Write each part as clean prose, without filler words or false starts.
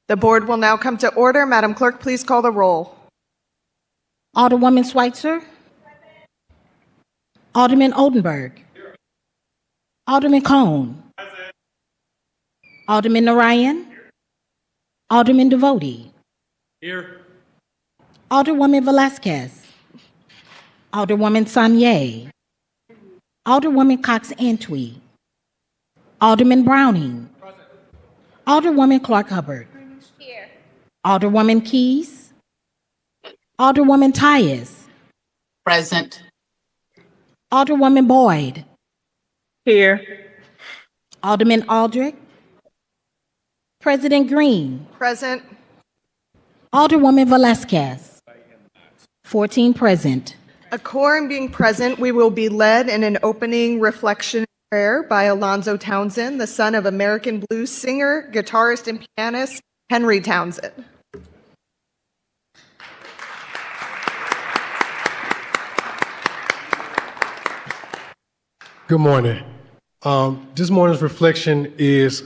The board will now come to order. Madam Clerk, please call the roll. Alderwoman Schweitzer. Alderman Oldenburg. Alderman Cone. Alderman Narayan. Alderman Devoti. Here. Alderwoman Velasquez. Alderwoman Sanier. Alderwoman Cox-Antwi. Alderman Browning. Alderwoman Clark-Hubbard. Here. Alderwoman Keys. Alderwoman Tyus. Present. Alderwoman Boyd. Here. Alderman Aldrich. President Green. Present. Alderwoman Velasquez. 14 present. A quorum being present, we will be led in an opening reflection prayer by Alonzo Townsend, the son of American blues singer, guitarist, and pianist Henry Townsend. Good morning. This morning's reflection is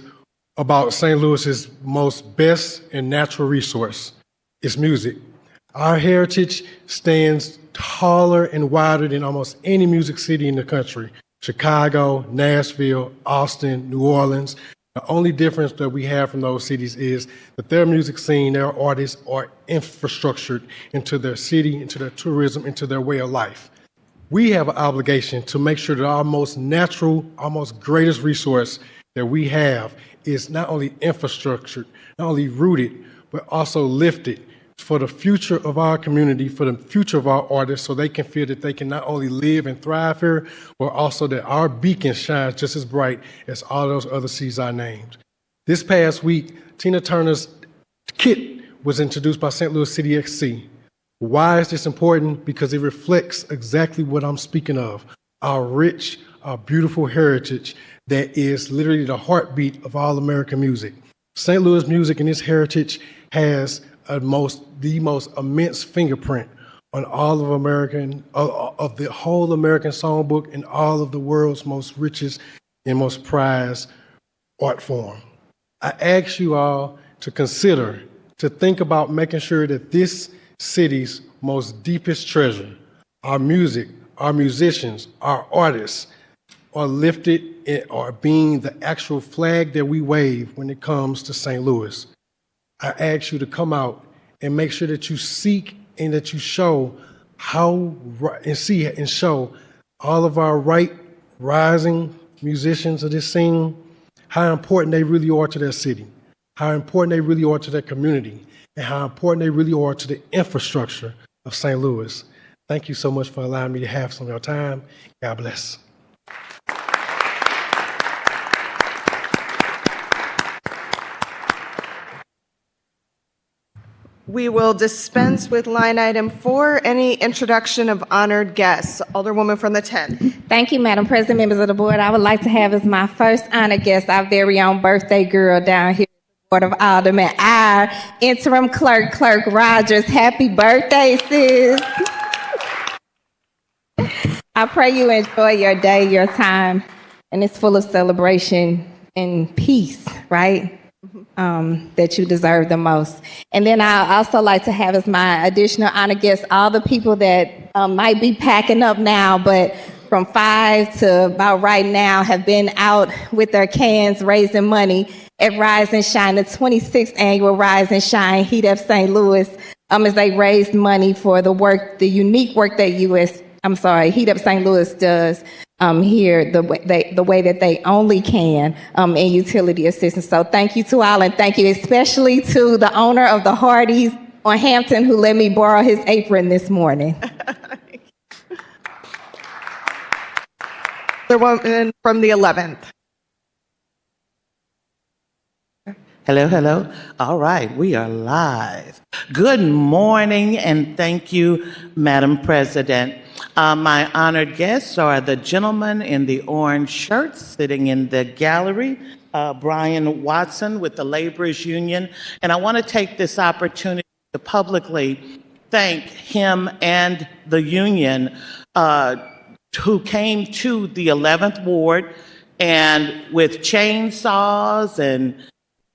about St. Louis's most best and natural resource, its music. Our heritage stands taller and wider than almost any music city in the country. Chicago, Nashville, Austin, New Orleans. The only difference that we have from those cities is that their music scene, their artists are infrastructured into their city, into their tourism, into their way of life. We have an obligation to make sure that our most natural, our most greatest resource that we have is not only infrastructured, not only rooted, but also lifted for the future of our community, for the future of our artists, so they can feel that they can not only live and thrive here, but also that our beacon shines just as bright as all those other cities I named. This past week, Tina Turner's Kit was introduced by St. Louis City XC. Why is this important? Because it reflects exactly what I'm speaking of, our rich, our beautiful heritage that is literally the heartbeat of all American music. St. Louis music and its heritage has the most immense fingerprint on all of of the whole American songbook and all of the world's most richest and most prized art form. I ask you all to consider, to think about making sure that this city's most deepest treasure, our music, our musicians, our artists, are lifted and are being the actual flag that we wave when it comes to St. Louis. I ask you to come out and make sure that you seek and that you show and show all of our rising musicians of this scene how important they really are to their city, how important they really are to their community, and how important they really are to the infrastructure of St. Louis. Thank you so much for allowing me to have some of your time. God bless. We will dispense with line item 4, any introduction of honored guests. Alderwoman from the 10th. Thank you, Madam President, members of the board. I would like to have as my first honored guest our very own birthday girl down here at the Board of Aldermen, our interim clerk, Clerk Rogers. Happy birthday, sis. I pray you enjoy your day, your time, and it's full of celebration and peace, right? That you deserve the most. And then I also like to have as my additional honor guests all the people that might be packing up now, but from 5 to about right now have been out with their cans raising money at Rise and Shine, the 26th annual Rise and Shine Heat Up St. Louis, as they raised money for the unique work that Heat Up St. Louis does here the way that they only can in utility assistance. So thank you to all, and thank you especially to the owner of the Hardee's on Hampton who let me borrow his apron this morning. The woman from the 11th. Hello. All right, we are live. Good morning, and thank you, Madam President. My honored guests are the gentleman in the orange shirts sitting in the gallery, Brian Watson with the Laborers Union. And I want to take this opportunity to publicly thank him and the union who came to the 11th Ward and with chainsaws and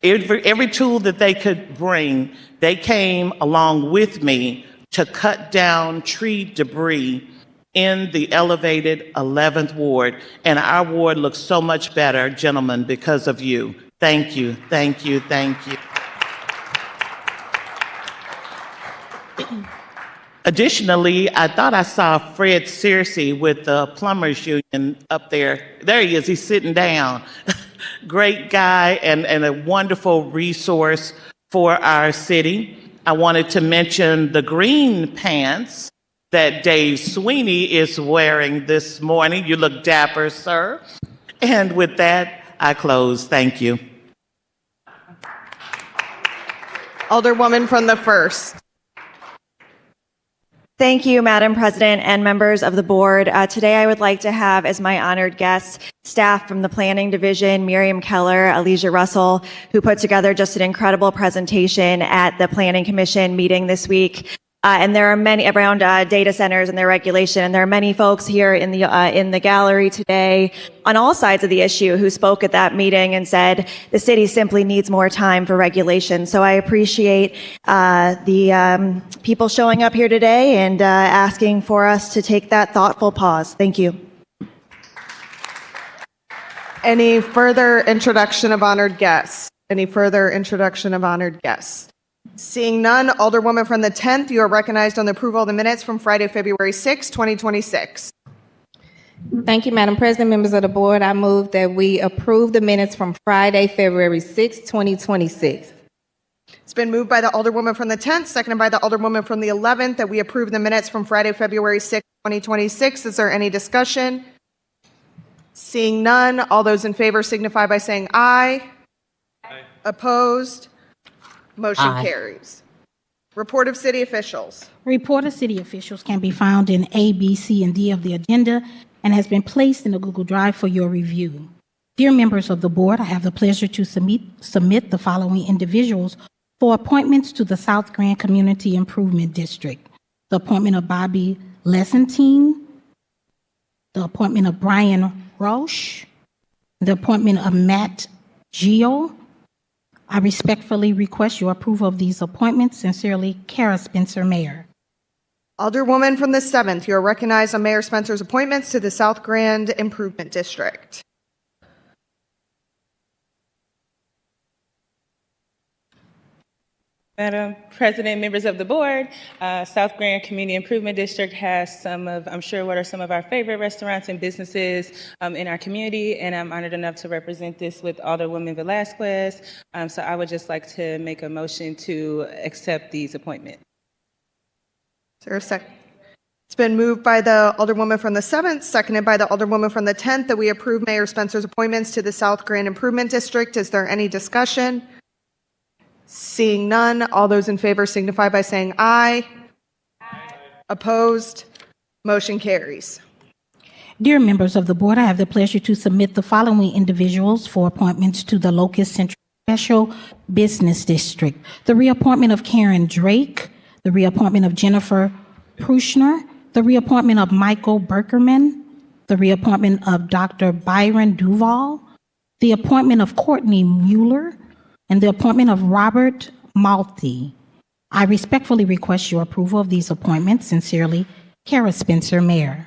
Every tool that they could bring, they came along with me to cut down tree debris in the elevated 11th Ward. And our ward looks so much better, gentlemen, because of you. Thank you, thank you, thank you. Additionally, I thought I saw Fred Searcy with the Plumbers Union up there. There he is, he's sitting down. Great guy and a wonderful resource for our city. I wanted to mention the green pants that Dave Sweeney is wearing this morning. You look dapper, sir. And with that, I close. Thank you. Alderwoman from the 1st. Thank you, Madam President and members of the board. Today I would like to have as my honored guests staff from the Planning Division, Miriam Keller, Alicia Russell, who put together just an incredible presentation at the Planning Commission meeting this week. And there are many around data centers and their regulation, and there are many folks here in the gallery today on all sides of the issue who spoke at that meeting and said the city simply needs more time for regulation. So I appreciate the people showing up here today and asking for us to take that thoughtful pause. Thank you. Any further introduction of honored guests? Any further introduction of honored guests? Seeing none, Alderwoman from the 10th, you are recognized on the approval of the minutes from Friday, February 6, 2026. Thank you, Madam President, members of the board. I move that we approve the minutes from Friday, February 6, 2026. It's been moved by the Alderwoman from the 10th, seconded by the Alderwoman from the 11th, that we approve the minutes from Friday, February 6, 2026. Is there any discussion? Seeing none, all those in favor signify by saying aye. Aye. Opposed? Motion carries. Report of city officials. Report of city officials can be found in A, B, C, and D of the agenda and has been placed in the Google Drive for your review. Dear members of the board, I have the pleasure to submit the following individuals for appointments to the South Grand Community Improvement District. The appointment of Bobby Lesentine, the appointment of Brian Roche, the appointment of Matt Gio. I respectfully request your approval of these appointments. Sincerely, Kara Spencer, Mayor. Alderwoman from the 7th, you are recognized on Mayor Spencer's appointments to the South Grand Improvement District. Madam President, members of the board, South Grand Community Improvement District has I'm sure what are some of our favorite restaurants and businesses in our community, and I'm honored enough to represent this with Alderwoman Velasquez. So I would just like to make a motion to accept these appointments. Is there a second? It's been moved by the Alderwoman from the 7th, seconded by the Alderwoman from the 10th, that we approve Mayor Spencer's appointments to the South Grand Improvement District. Is there any discussion? Seeing none, all those in favor signify by saying aye. Aye. Opposed? Motion carries. Dear members of the board, I have the pleasure to submit the following individuals for appointments to the Locust Central Special Business District. The reappointment of Karen Drake, the reappointment of Jennifer Prushner, the reappointment of Michael Berkerman, the reappointment of Dr. Byron Duval, the appointment of Courtney Mueller, and the appointment of Robert Malthy. I respectfully request your approval of these appointments. Sincerely, Kara Spencer, Mayor.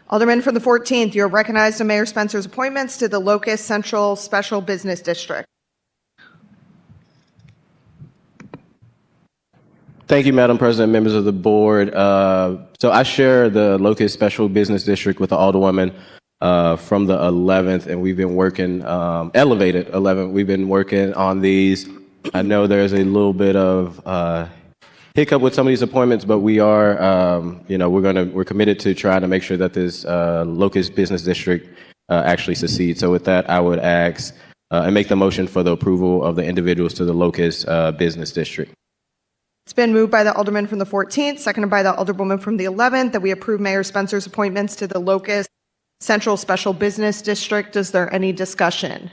Alderman from the 14th, you are recognized on Mayor Spencer's appointments to the Locust Central Special Business District. Thank you, Madam President, members of the board. So I share the Locust Special Business District with the Alderwoman from the 11th, and we've been working, elevated 11th, we've been working on these. I know there's a little bit of hiccup with some of these appointments, but we are, we're committed to trying to make sure that this Locust Business District actually succeeds. So with that, I would ask and make the motion for the approval of the individuals to the Locust Business District. It's been moved by the Alderman from the 14th, seconded by the Alderwoman from the 11th, that we approve Mayor Spencer's appointments to the Locust Central Special Business District. Is there any discussion?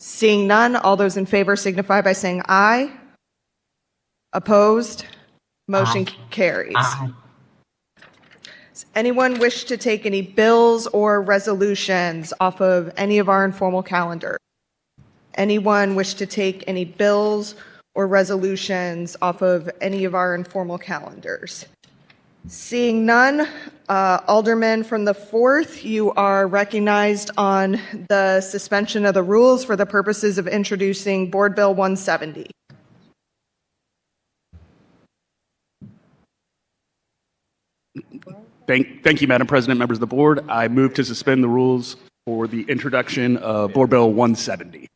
Seeing none, all those in favor signify by saying aye. Opposed? Motion carries. Aye. Does anyone wish to take any bills or resolutions off of any of our informal calendar? anyone wish to take any bills or resolutions off of any of our informal calendars? Seeing none, Aldermen from the 4th, you are recognized on the suspension of the rules for the purposes of introducing Board Bill 170. Thank you, Madam President, members of the board. I move to suspend the rules for the introduction of Board Bill 170.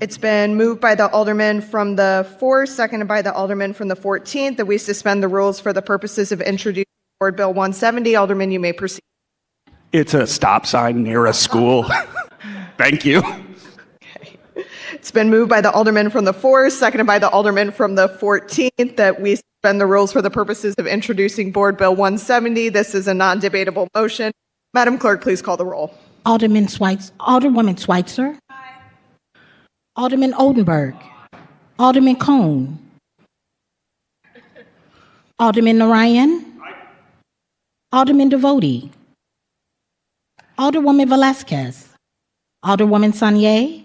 It's been moved by the Alderman from the 4th, seconded by the Alderman from the 14th, that we suspend the rules for the purposes of introducing Board Bill 170. Alderman, you may proceed. It's a stop sign near a school. Thank you. It's been moved by the Alderman from the 4th, seconded by the Alderman from the 14th, that we suspend the rules for the purposes of introducing Board Bill 170. This is a non-debatable motion. Madam Clerk, please call the roll. Alderwoman Schweitzer. Alderman Oldenburg. Alderman Cone. Alderman Narayan. Alderman Devotie. Alderwoman Velasquez. Alderwoman Sanye.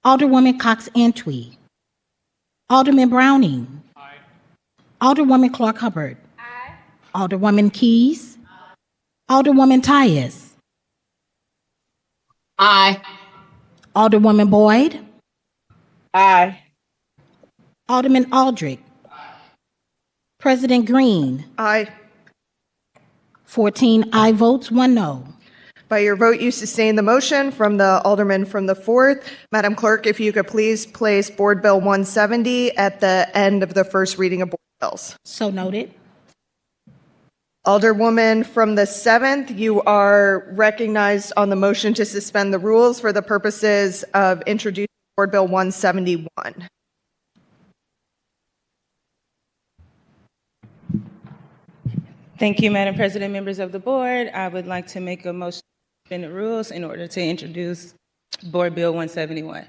Alderwoman Cox-Antwi. Alderman Browning. Alderwoman Clark Hubbard. Alderwoman Keys. Alderwoman Tyus. Aye. Alderwoman Boyd. Aye. Alderman Aldrich. President Green. Aye. 14 aye votes, 1 no. By your vote, you sustain the motion from the Alderman from the 4th. Madam Clerk, if you could please place Board Bill 170 at the end of the first reading of board bills. So noted. Alderwoman from the 7th, you are recognized on the motion to suspend the rules for the purposes of introducing Board Bill 171. Thank you, Madam President, members of the board. I would like to make a motion to suspend the rules in order to introduce Board Bill 171.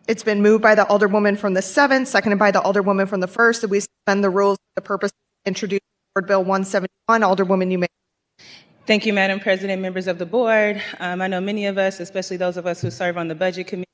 It's been moved by the Alderwoman from the 7th, seconded by the Alderwoman from the 1st, that we suspend the rules for the purpose of introducing Board Bill 171. Alderwoman, you may. Thank you, Madam President, members of the board. I know many of us, especially those of us who serve on the Budget Committee,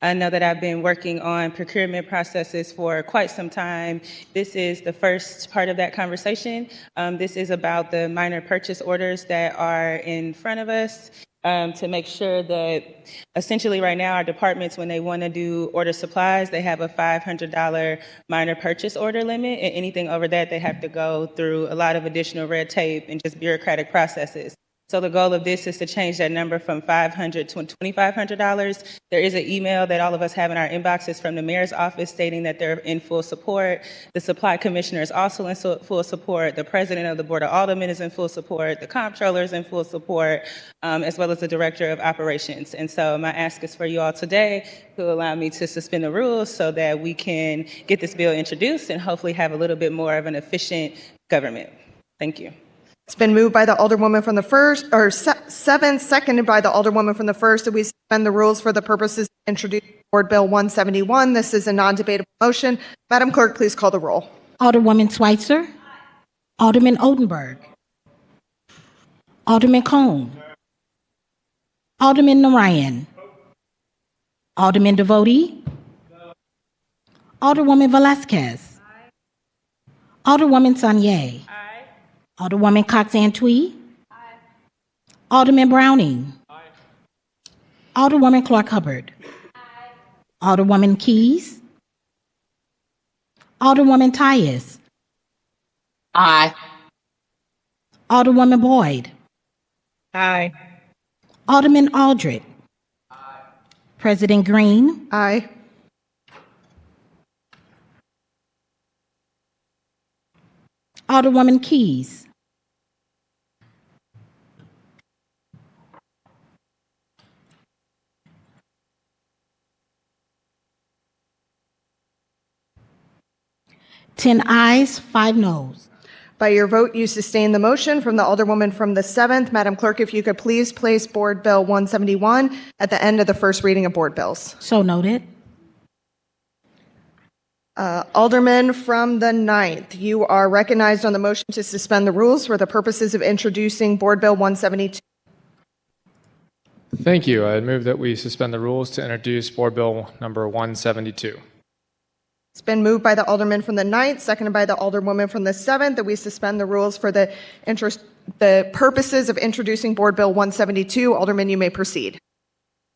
I know that I've been working on procurement processes for quite some time. This is the first part of that conversation. This is about the minor purchase orders that are in front of us. To make sure that essentially right now our departments, when they want to do order supplies, they have a $500 minor purchase order limit, and anything over that they have to go through a lot of additional red tape and just bureaucratic processes. So the goal of this is to change that number from $500 to $2,500. There is an email that all of us have in our inboxes from the mayor's office stating that they're in full support. The supply commissioner is also in full support. The president of the board of aldermen is in full support. The comptroller is in full support, as well as the director of operations. And so my ask is for you all today to allow me to suspend the rules so that we can get this bill introduced and hopefully have a little bit more of an efficient government. Thank you. It's been moved by the Alderwoman from the 7th, seconded by the Alderwoman from the 1st, that we suspend the rules for the purposes of introducing Board Bill 171. This is a non-debatable motion. Madam Clerk, please call the roll. Alderwoman Schweitzer. Alderman Oldenburg. Alderman Cone. Alderman Narayan. Alderman Devotie. Alderwoman Velasquez. Alderwoman Sanye. Alderwoman Cox-Antwi. Alderman Browning. Alderwoman Clark Hubbard. Alderwoman Keys. Alderwoman Tyus. Aye. Alderwoman Boyd. Aye. Alderman Aldrich. President Green. Aye. Alderwoman Keys. Ten ayes, 5 noes. By your vote, you sustain the motion from the Alderwoman from the 7th. Madam Clerk, if you could please place Board Bill 171 at the end of the first reading of board bills. So noted. Alderman from the 9th, you are recognized on the motion to suspend the rules for the purposes of introducing Board Bill 172. Thank you. I move that we suspend the rules to introduce Board Bill number 172. It's been moved by the Alderman from the 9th, seconded by the Alderwoman from the 7th, that we suspend the rules for the purposes of introducing Board Bill 172. Alderman, you may proceed.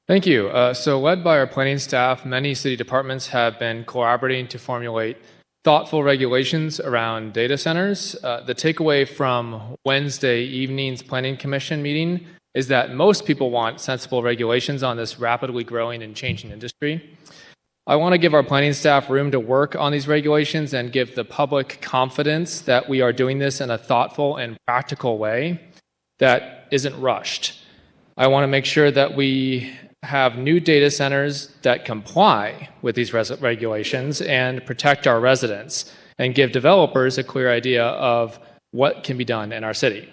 Thank you. So led by our planning staff, many city departments have been collaborating to formulate thoughtful regulations around data centers. The takeaway from Wednesday evening's Planning Commission meeting is that most people want sensible regulations on this rapidly growing and changing industry. I want to give our planning staff room to work on these regulations and give the public confidence that we are doing this in a thoughtful and practical way that isn't rushed. I want to make sure that we have new data centers that comply with these regulations and protect our residents and give developers a clear idea of what can be done in our city.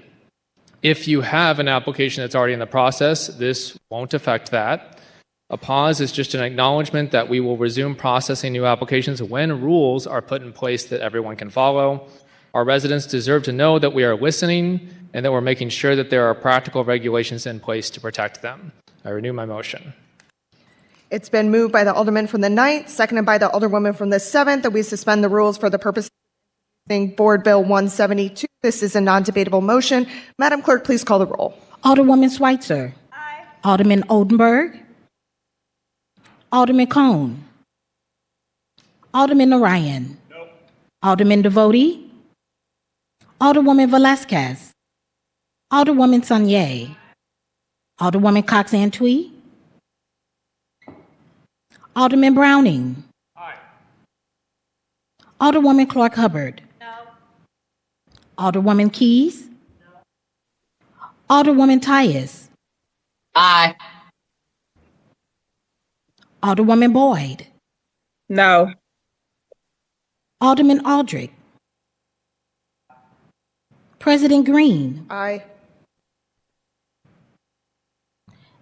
If you have an application that's already in the process, this won't affect that. A pause is just an acknowledgement that we will resume processing new applications when rules are put in place that everyone can follow. Our residents deserve to know that we are listening and that we're making sure that there are practical regulations in place to protect them. I renew my motion. It's been moved by the Alderman from the 9th, seconded by the Alderwoman from the 7th, that we suspend the rules for the purpose of introducing Board Bill 172. This is a non-debatable motion. Madam Clerk, please call the roll. Alderwoman Schweitzer. Aye. Alderman Oldenburg. Alderman Cone. Alderman Narayan. No. Alderman Devotie. Alderwoman Velasquez. Alderwoman Sanye. Alderwoman Cox Antwi. Alderman Browning. Aye. Alderwoman Clark Hubbard. No. Alderwoman Keys. No. Alderwoman Tyus. Aye. Alderwoman Boyd. No. Alderman Aldrich. President Green. Aye.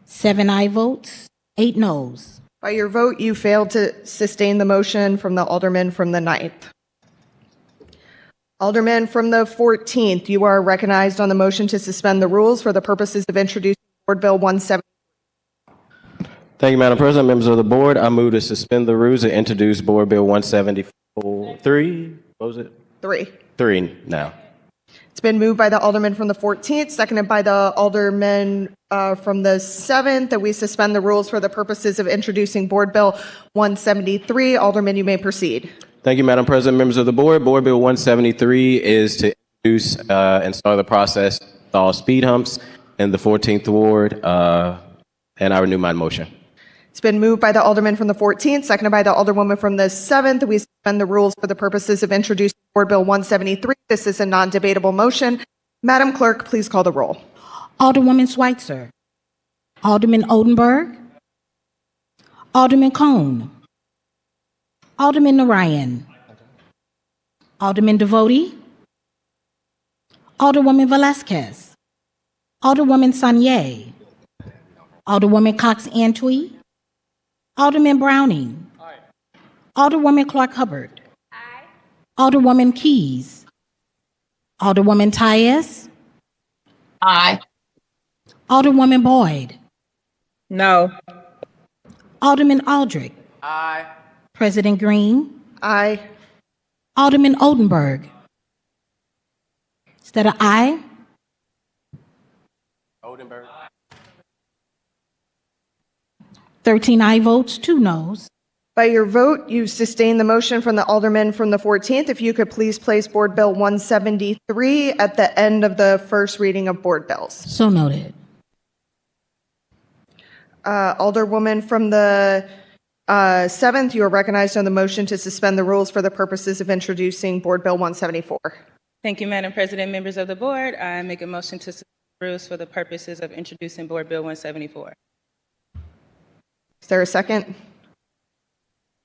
7 aye votes, 8 noes. By your vote, you failed to sustain the motion from the Alderman from the 9th. Alderman from the 14th, you are recognized on the motion to suspend the rules for the purposes of introducing Board Bill 170. Thank you, Madam President. Members of the board, I move to suspend the rules and introduce Board Bill 173. What was it? 3 now. It's been moved by the Alderman from the 14th, seconded by the Alderman from the 7th, that we suspend the rules for the purposes of introducing Board Bill 173. Alderman, you may proceed. Thank you, Madam President. Members of the board, Board Bill 173 is to introduce and start the process to install speed humps in the 14th Ward, and I renew my motion. It's been moved by the Alderman from the 14th, seconded by the Alderwoman from the 7th, that we suspend the rules for the purposes of introducing Board Bill 173. This is a non-debatable motion. Madam Clerk, please call the roll. Alderwoman Schweitzer. Alderman Oldenburg. Alderman Cone. Alderman Narayan. Alderman Devotie. Alderwoman Velasquez. Alderwoman Sanye. Alderwoman Cox Antwi. Alderman Browning. Aye. Alderwoman Clark Hubbard. Aye. Alderwoman Keys. Alderwoman Tyus. Aye. Alderwoman Boyd. No. Alderman Aldrich. Aye. President Green. Aye. Alderman Oldenburg. Instead of aye. Oldenburg. 13 aye votes, 2 noes. By your vote, you sustain the motion from the Alderman from the 14th. If you could please place Board Bill 173 at the end of the first reading of board bills. So noted. Alderwoman from the 7th, you are recognized on the motion to suspend the rules for the purposes of introducing Board Bill 174. Thank you, Madam President, members of the board. I make a motion to suspend the rules for the purposes of introducing Board Bill 174. Is there a second?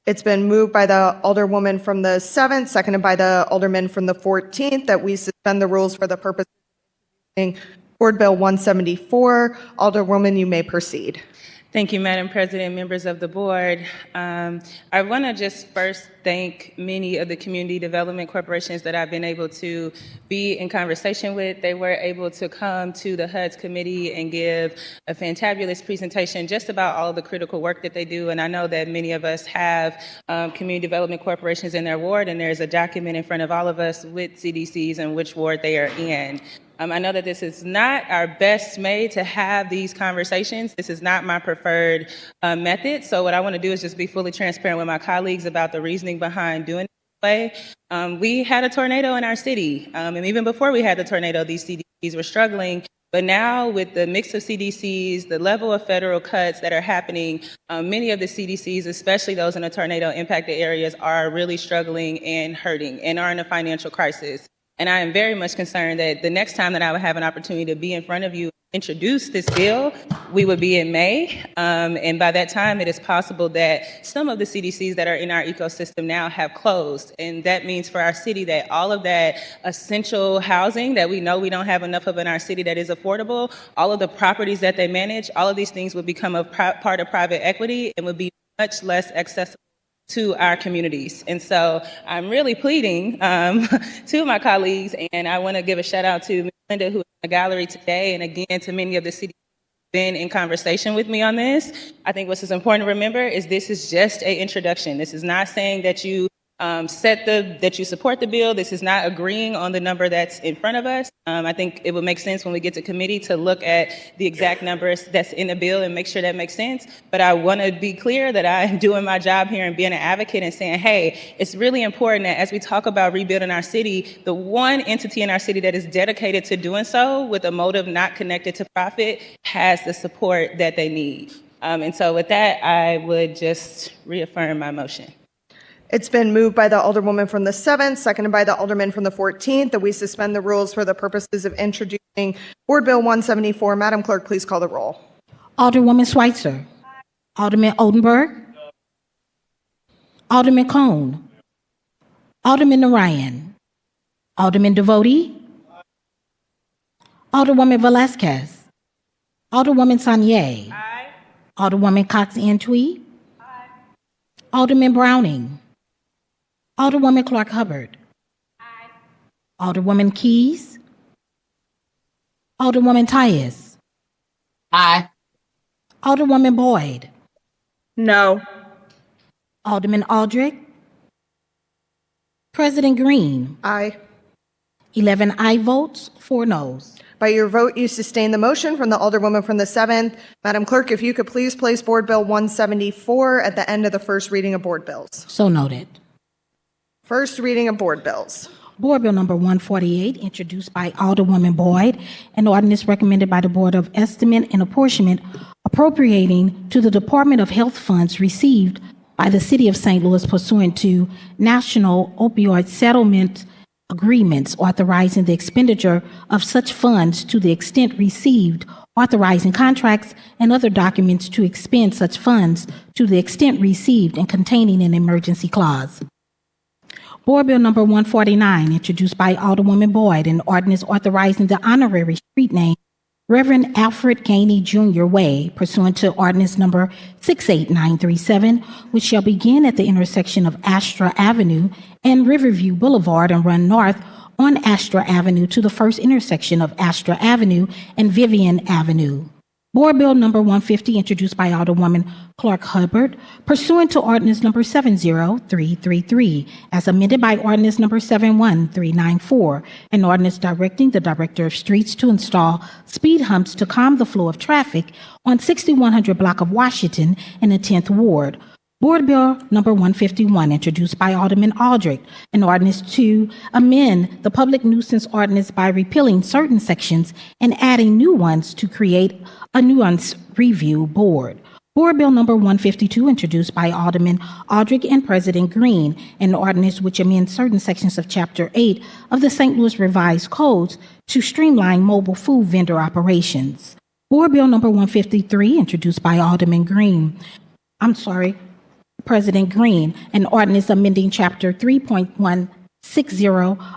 It's been moved by the Alderwoman from the 7th, seconded by the Alderman from the 14th, that we suspend the rules for the purpose of introducing Board Bill 174. Alderwoman, you may proceed. Thank you, Madam President, members of the board. I want to just first thank many of the community development corporations that I've been able to be in conversation with. They were able to come to the HUD's committee and give a fantabulous presentation just about all of the critical work that they do. And I know that many of us have community development corporations in their ward, and there's a document in front of all of us with CDCs and which ward they are in. I know that this is not our best made to have these conversations. This is not my preferred method. So what I want to do is just be fully transparent with my colleagues about the reasoning behind doing it this way. We had a tornado in our city. And even before we had the tornado, these CDCs were struggling. But now with the mix of CDCs, the level of federal cuts that are happening, many of the CDCs, especially those in the tornado impacted areas, are really struggling and hurting and are in a financial crisis. And I am very much concerned that the next time that I would have an opportunity to be in front of you, introduce this bill, we would be in May. And by that time, it is possible that some of the CDCs that are in our ecosystem now have closed. And that means for our city that all of that essential housing that we know we don't have enough of in our city that is affordable, all of the properties that they manage, all of these things would become a part of private equity and would be much less accessible to our communities. And so I'm really pleading to my colleagues, and I want to give a shout out to Linda, who is in the gallery today, and again to many of the cities who have been in conversation with me on this. I think what's important to remember is this is just an introduction. This is not saying that you that you support the bill. This is not agreeing on the number that's in front of us. I think it would make sense when we get to committee to look at the exact numbers that's in the bill and make sure that makes sense. But I want to be clear that I'm doing my job here and being an advocate and saying, hey, it's really important that as we talk about rebuilding our city, the one entity in our city that is dedicated to doing so with a motive not connected to profit has the support that they need. And so with that, I would just reaffirm my motion. It's been moved by the Alderwoman from the 7th, seconded by the Alderman from the 14th, that we suspend the rules for the purposes of introducing Board Bill 174. Madam Clerk, please call the roll. Alderwoman Schweitzer. Alderman Oldenburg. Alderman Cone. Alderman Narayan. Alderman Devote. Alderwoman Velasquez. Alderwoman Sanier. Alderwoman Cox-Antwi. Alderman Browning. Alderwoman Clark Hubbard. Alderwoman Keys. Alderwoman Tyus. Aye. Alderwoman Boyd. No. Alderman Aldrich. President Green. Aye. 11 aye votes, 4 noes. By your vote, you sustain the motion from the Alderwoman from the 7th. Madam Clerk, if you could please place Board Bill 174 at the end of the first reading of board bills. So noted. First reading of board bills. Board Bill number 148, introduced by Alderwoman Boyd, an ordinance recommended by the Board of Estimate and Apportionment appropriating to the Department of Health funds received by the City of St. Louis pursuant to national opioid settlement agreements, authorizing the expenditure of such funds to the extent received, authorizing contracts and other documents to expend such funds to the extent received, and containing an emergency clause. Board Bill number 149, introduced by Alderwoman Boyd, an ordinance authorizing the honorary street name Reverend Alfred Gainey Jr. Way, pursuant to ordinance number 68937, which shall begin at the intersection of Astra Avenue and Riverview Boulevard and run north on Astra Avenue to the first intersection of Astra Avenue and Vivian Avenue. Board Bill number 150, introduced by Alderwoman Clark Hubbard, pursuant to ordinance number 70333, as amended by ordinance number 71394, an ordinance directing the Director of Streets to install speed humps to calm the flow of traffic on 6100 block of Washington in the 10th Ward. Board Bill number 151, introduced by Alderman Aldrich, an ordinance to amend the public nuisance ordinance by repealing certain sections and adding new ones to create a nuisance review board. Board Bill number 152, introduced by Alderman Aldrich and President Green, an ordinance which amends certain sections of Chapter 8 of the St. Louis Revised Codes to streamline mobile food vendor operations. Board Bill number 153, introduced by President Green, an ordinance amending Chapter 3.16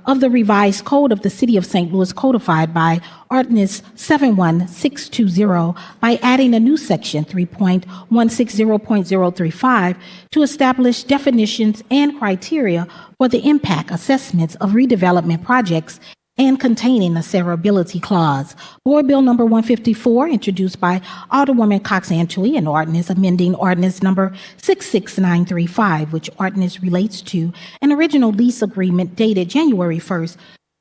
of the Revised Code of the City of St. Louis, codified by Ordinance 71620, by adding a new section 3.160.035 to establish definitions and criteria for the impact assessments of redevelopment projects and containing a severability clause. Board Bill number 154, introduced by Alderwoman Cox Antwi, an ordinance amending ordinance number 66935, which ordinance relates to an original lease agreement dated January 1st,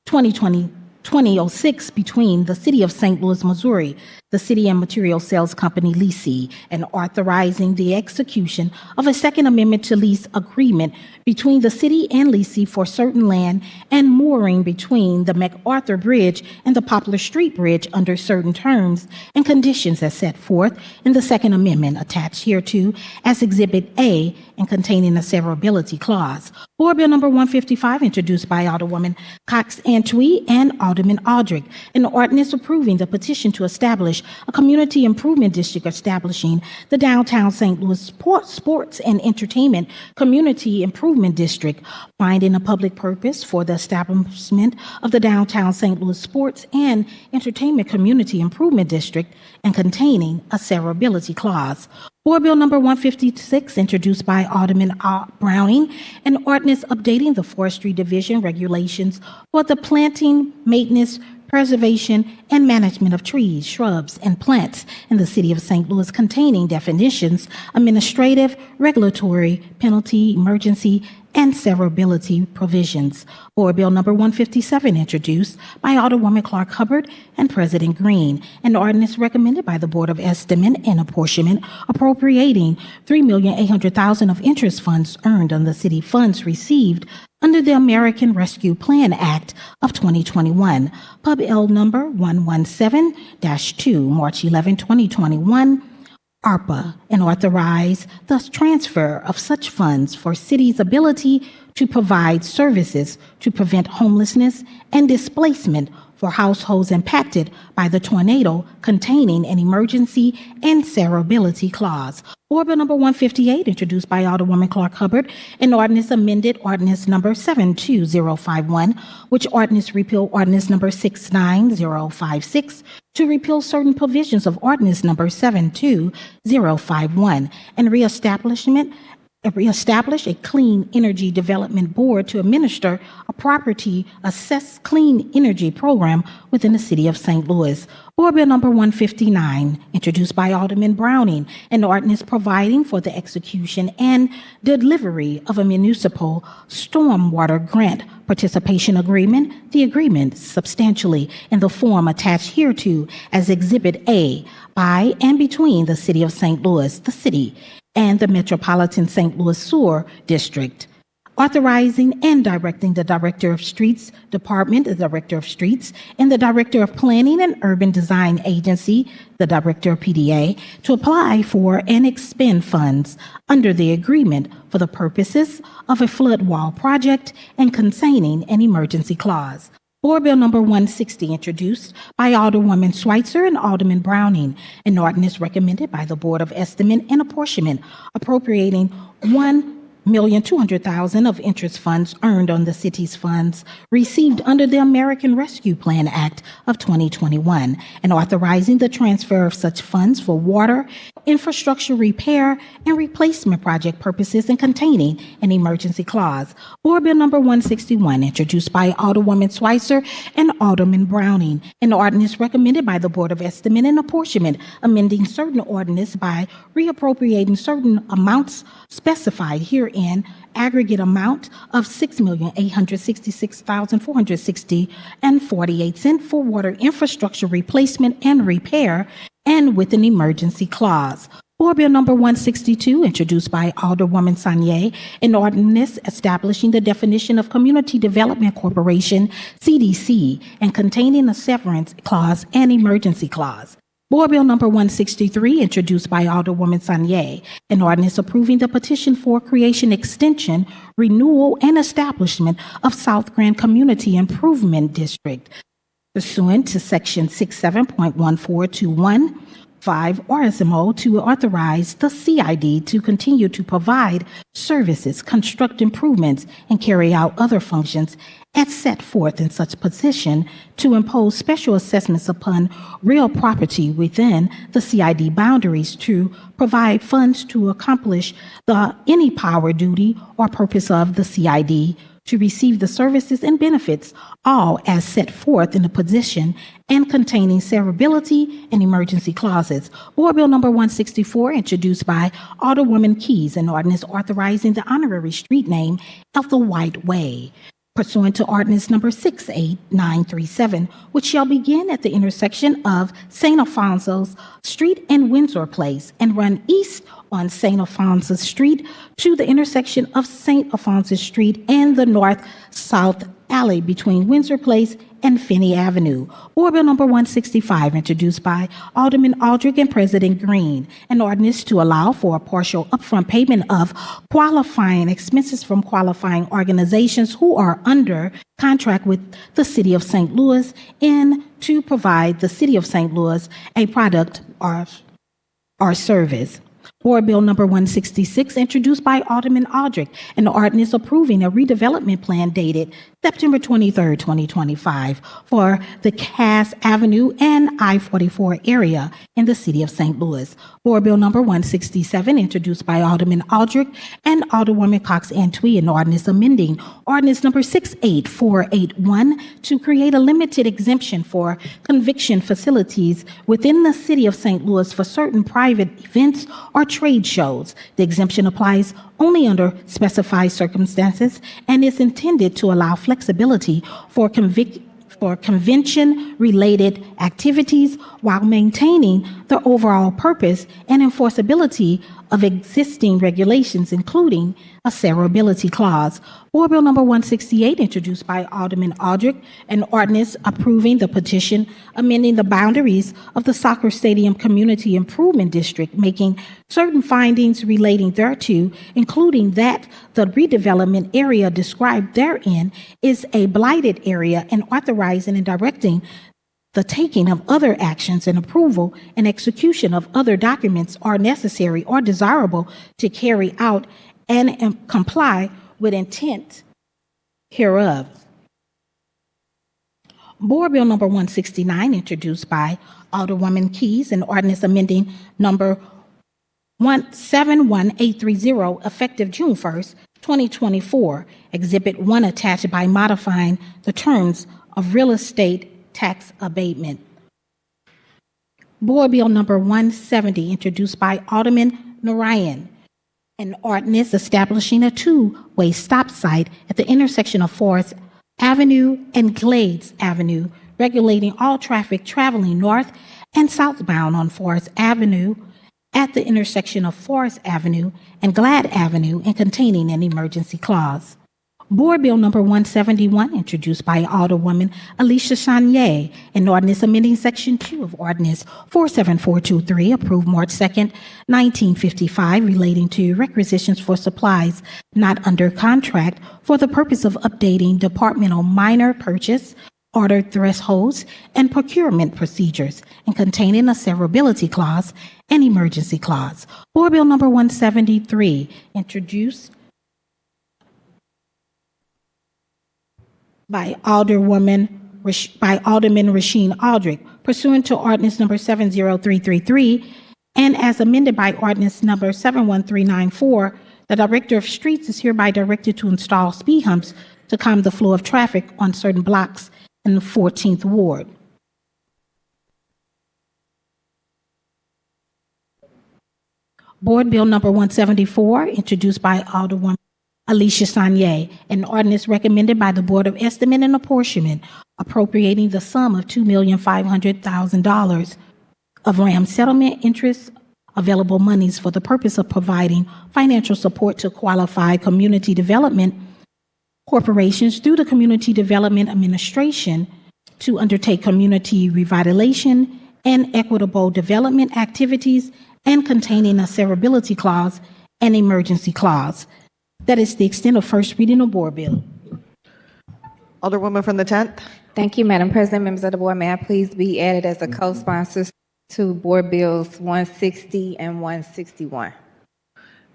2006 between the City of St. Louis, Missouri, the City and Material Sales Company leasee, and authorizing the execution of a Second Amendment to lease agreement between the city and leasee for certain land and mooring between the MacArthur Bridge and the Poplar Street Bridge under certain terms and conditions as set forth in the Second Amendment attached hereto as Exhibit A and containing a severability clause. Board Bill number 155, introduced by Alderwoman Cox Antwi and Alderman Aldrich, an ordinance approving the petition to establish a community improvement district establishing the downtown St. Louis Sports and Entertainment Community Improvement District, finding a public purpose for the establishment of the downtown St. Louis Sports and Entertainment Community Improvement District, and containing a severability clause. Board Bill number 156, introduced by Alderman Browning, an ordinance updating the Forestry Division regulations for the planting, maintenance, preservation, and management of trees, shrubs, and plants in the City of St. Louis, containing definitions, administrative, regulatory, penalty, emergency, and severability provisions. Board Bill number 157, introduced by Alderwoman Clark Hubbard and President Green, an ordinance recommended by the Board of Estimate and Apportionment appropriating $3,800,000 of interest funds earned on the city funds received under the American Rescue Plan Act of 2021, Pub L number 117-2, March 11, 2021, ARPA, and authorize the transfer of such funds for city's ability to provide services to prevent homelessness and displacement for households impacted by the tornado, containing an emergency and severability clause. Board Bill number 158, introduced by Alderwoman Clark Hubbard, an ordinance amended ordinance number 72051, which ordinance repeal ordinance number 69056 to repeal certain provisions of ordinance number 72051 and reestablish a Clean Energy Development Board to administer a property assessed clean energy program within the City of St. Louis. Board Bill number 159, introduced by Alderman Browning, an ordinance providing for the execution and delivery of a municipal stormwater grant participation agreement, the agreement substantially in the form attached hereto as Exhibit A by and between the City of St. Louis, the city, and the Metropolitan St. Louis Sewer District, authorizing and directing the Director of Streets Department, the Director of Streets, and the Director of Planning and Urban Design Agency, the Director of PDA, to apply for and expend funds under the agreement for the purposes of a flood wall project and containing an emergency clause. Board Bill number 160, introduced by Alderwoman Schweitzer and Alderman Browning, an ordinance recommended by the Board of Estimate and Apportionment appropriating $1,200,000 of interest funds earned on the city's funds received under the American Rescue Plan Act of 2021 and authorizing the transfer of such funds for water, infrastructure repair, and replacement project purposes and containing an emergency clause. Board Bill number 161, introduced by Alderwoman Schweitzer and Alderman Browning, an ordinance recommended by the Board of Estimate and Apportionment, amending certain ordinance by reappropriating certain amounts specified herein, aggregate amount of $6,866,460.48 for water infrastructure replacement and repair, and with an emergency clause. Board Bill number 162, introduced by Alderwoman Sanier, an ordinance establishing the definition of Community Development Corporation, CDC, and containing a severance clause and emergency clause. Board Bill number 163, introduced by Alderwoman Sanier, an ordinance approving the petition for creation, extension, renewal, and establishment of South Grand Community Improvement District, pursuant to Section 67.1421 5 RSMO to authorize the CID to continue to provide services, construct improvements, and carry out other functions as set forth in such position, to impose special assessments upon real property within the CID boundaries, to provide funds to accomplish any power, duty, or purpose of the CID, to receive the services and benefits, all as set forth in the position and containing severability and emergency clauses. Board Bill number 164, introduced by Alderwoman Keys, an ordinance authorizing the honorary street name of the White Way, pursuant to ordinance number 68937, which shall begin at the intersection of St. Alphonsus Street and Windsor Place and run east on St. Alphonsus Street to the intersection of St. Alphonsus Street and the north-south alley between Windsor Place and Finney Avenue. Board Bill number 165, introduced by Alderman Aldrich and President Green, an ordinance to allow for a partial upfront payment of qualifying expenses from qualifying organizations who are under contract with the City of St. Louis and to provide the City of St. Louis a product or service. Board Bill number 166, introduced by Alderman Aldrich, an ordinance approving a redevelopment plan dated September 23, 2025, for the Cass Avenue and I-44 area in the City of St. Louis. Board Bill number 167, introduced by Alderman Aldrich and Alderwoman Cox Antwi, an ordinance amending ordinance number 68481 to create a limited exemption for conviction facilities within the City of St. Louis for certain private events or trade shows. The exemption applies only under specified circumstances and is intended to allow flexibility for convention-related activities while maintaining the overall purpose and enforceability of existing regulations, including a severability clause. Board Bill number 168, introduced by Alderman Aldrich, an ordinance approving the petition amending the boundaries of the Soccer Stadium Community Improvement District, making certain findings relating thereto, including that the redevelopment area described therein is a blighted area, and authorizing and directing the taking of other actions and approval and execution of other documents are necessary or desirable to carry out and comply with intent hereof. Board Bill number 169, introduced by Alderwoman Keys, an ordinance amending number 171830, effective June 1st, 2024, Exhibit 1, attached by modifying the terms of real estate tax abatement. Board Bill number 170, introduced by Alderman Narayan, an ordinance establishing a two-way stop site at the intersection of Forest Avenue and Glades Avenue, regulating all traffic traveling north and southbound on Forest Avenue at the intersection of Forest Avenue and Glad Avenue, and containing an emergency clause. Board Bill number 171, introduced by Alderwoman Alicia Chanier, an ordinance amending Section 2 of Ordinance 47423, approved March 2nd, 1955, relating to requisitions for supplies not under contract for the purpose of updating departmental minor purchase, order thresholds, and procurement procedures, and containing a severability clause and emergency clause. Board Bill number 173, introduced by Alderman Rasheen Aldrich, pursuant to ordinance number 70333, and as amended by ordinance number 71394, the Director of Streets is hereby directed to install speed humps to calm the flow of traffic on certain blocks in the 14th Ward. Board Bill number 174, introduced by Alderwoman Alicia Chanier, an ordinance recommended by the Board of Estimate and Apportionment, appropriating the sum of $2,500,000 of RAM settlement interest available monies for the purpose of providing financial support to qualified community development corporations through the Community Development Administration to undertake community revitalization and equitable development activities, and containing a severability clause and emergency clause. That is the extent of first reading of Board Bill. Alderwoman from the 10th. Thank you, Madam President. Members of the board, may I please be added as a co-sponsor to Board Bills 160 and 161.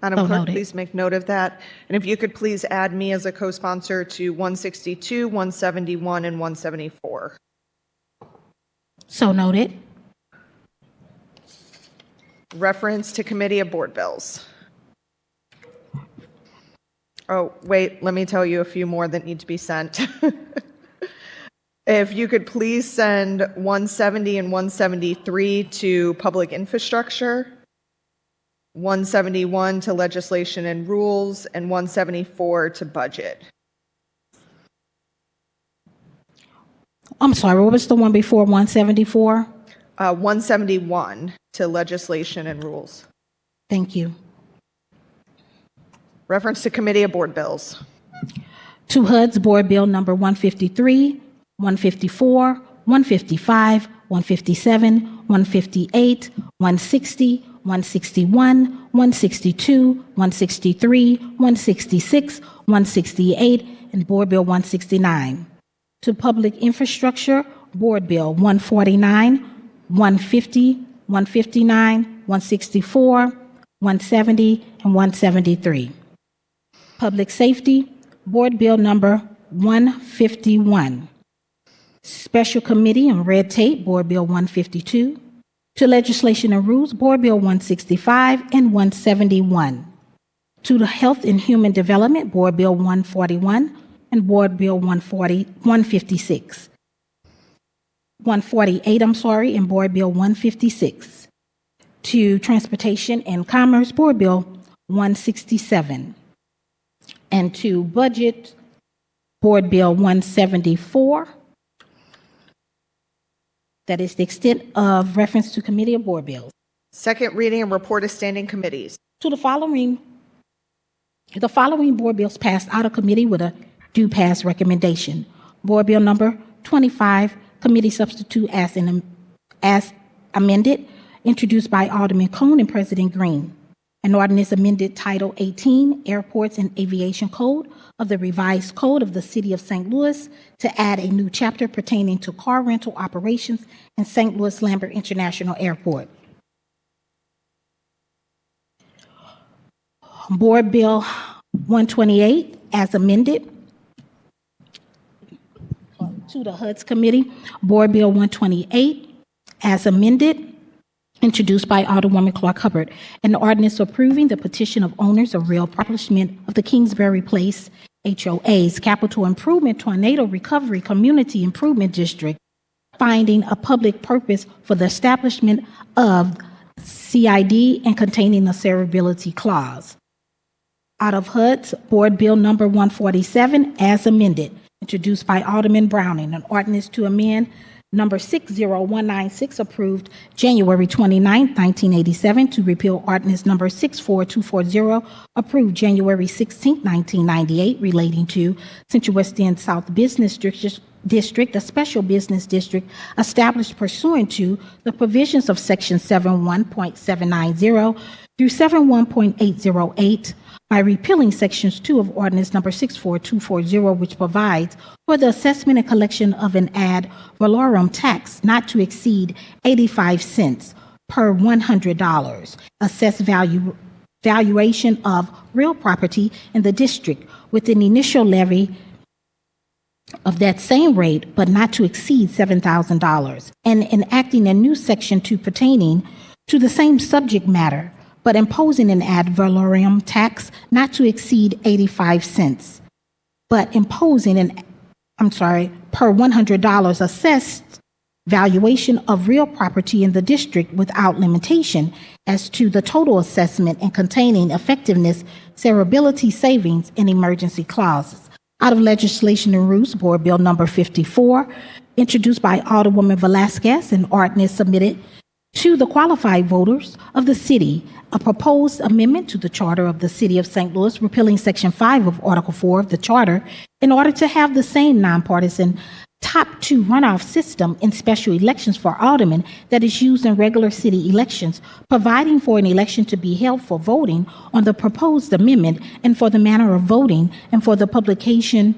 Madam So Clerk, noted. please make note of that. And if you could please add me as a co-sponsor to 162, 171, and 174. So noted. Reference to Committee of Board Bills. Oh, wait, let me tell you a few more that need to be sent. If you could please send 170 and 173 to Public Infrastructure, 171 to Legislation and Rules, and 174 to Budget. I'm sorry, what was the one before 174? 171 to Legislation and Rules. Thank you. Reference to Committee of Board Bills. To HUD's Board Bill number 153, 154, 155, 157, 158, 160, 161, 162, 163, 166, 168, and Board Bill 169. To Public Infrastructure, Board Bill 149, 150, 159, 164, 170, and 173. Public Safety, Board Bill number 151. Special Committee on Red Tape, Board Bill 152. To Legislation and Rules, Board Bill 165 and 171. To the Health and Human Development, Board Bill 141 and Board Bill 156. 148, and Board Bill 156. To Transportation and Commerce, Board Bill 167. And to Budget, Board Bill 174. That is the extent of reference to Committee of Board Bills. Second reading and report of standing committees. To the following board bills passed out of committee with a due pass recommendation. Board Bill number 25, committee substitute as amended, introduced by Alderman Cone and President Green. An ordinance amended Title 18, Airports and Aviation Code of the Revised Code of the City of St. Louis to add a new chapter pertaining to car rental operations in St. Louis Lambert International Airport. Board Bill 128 as amended. To the HUD's Committee, Board Bill 128 as amended, introduced by Alderwoman Clark Hubbard, an ordinance approving the petition of owners of real establishment of the Kingsbury Place HOA's Capital Improvement Tornado Recovery Community Improvement District, finding a public purpose for the establishment of CID and containing a severability clause. Out of HUD's, Board Bill number 147 as amended, introduced by Alderman Browning, an ordinance to amend number 60196, approved January 29, 1987, to repeal ordinance number 64240, approved January 16, 1998, relating to Central West End South Business District, a special business district established pursuant to the provisions of Section 71.790 through 71.808, by repealing Sections 2 of Ordinance Number 64240, which provides for the assessment and collection of an ad valorem tax not to exceed 85 cents per $100 assessed valuation of real property in the district, with an initial levy of that same rate, but not to exceed $7,000, and enacting a new Section 2 pertaining to the same subject matter, but imposing an ad valorem tax not to exceed 85 cents, but imposing per $100 assessed valuation of real property in the district without limitation as to the total assessment and containing effectiveness, severability, savings, and emergency clauses. Out of Legislation and Rules, Board Bill number 54, introduced by Alderwoman Velasquez, an ordinance submitted to the qualified voters of the city, a proposed amendment to the Charter of the City of St. Louis, repealing Section 5 of Article 4 of the Charter in order to have the same nonpartisan top two runoff system in special elections for aldermen that is used in regular city elections, providing for an election to be held for voting on the proposed amendment and for the manner of voting and for the publication,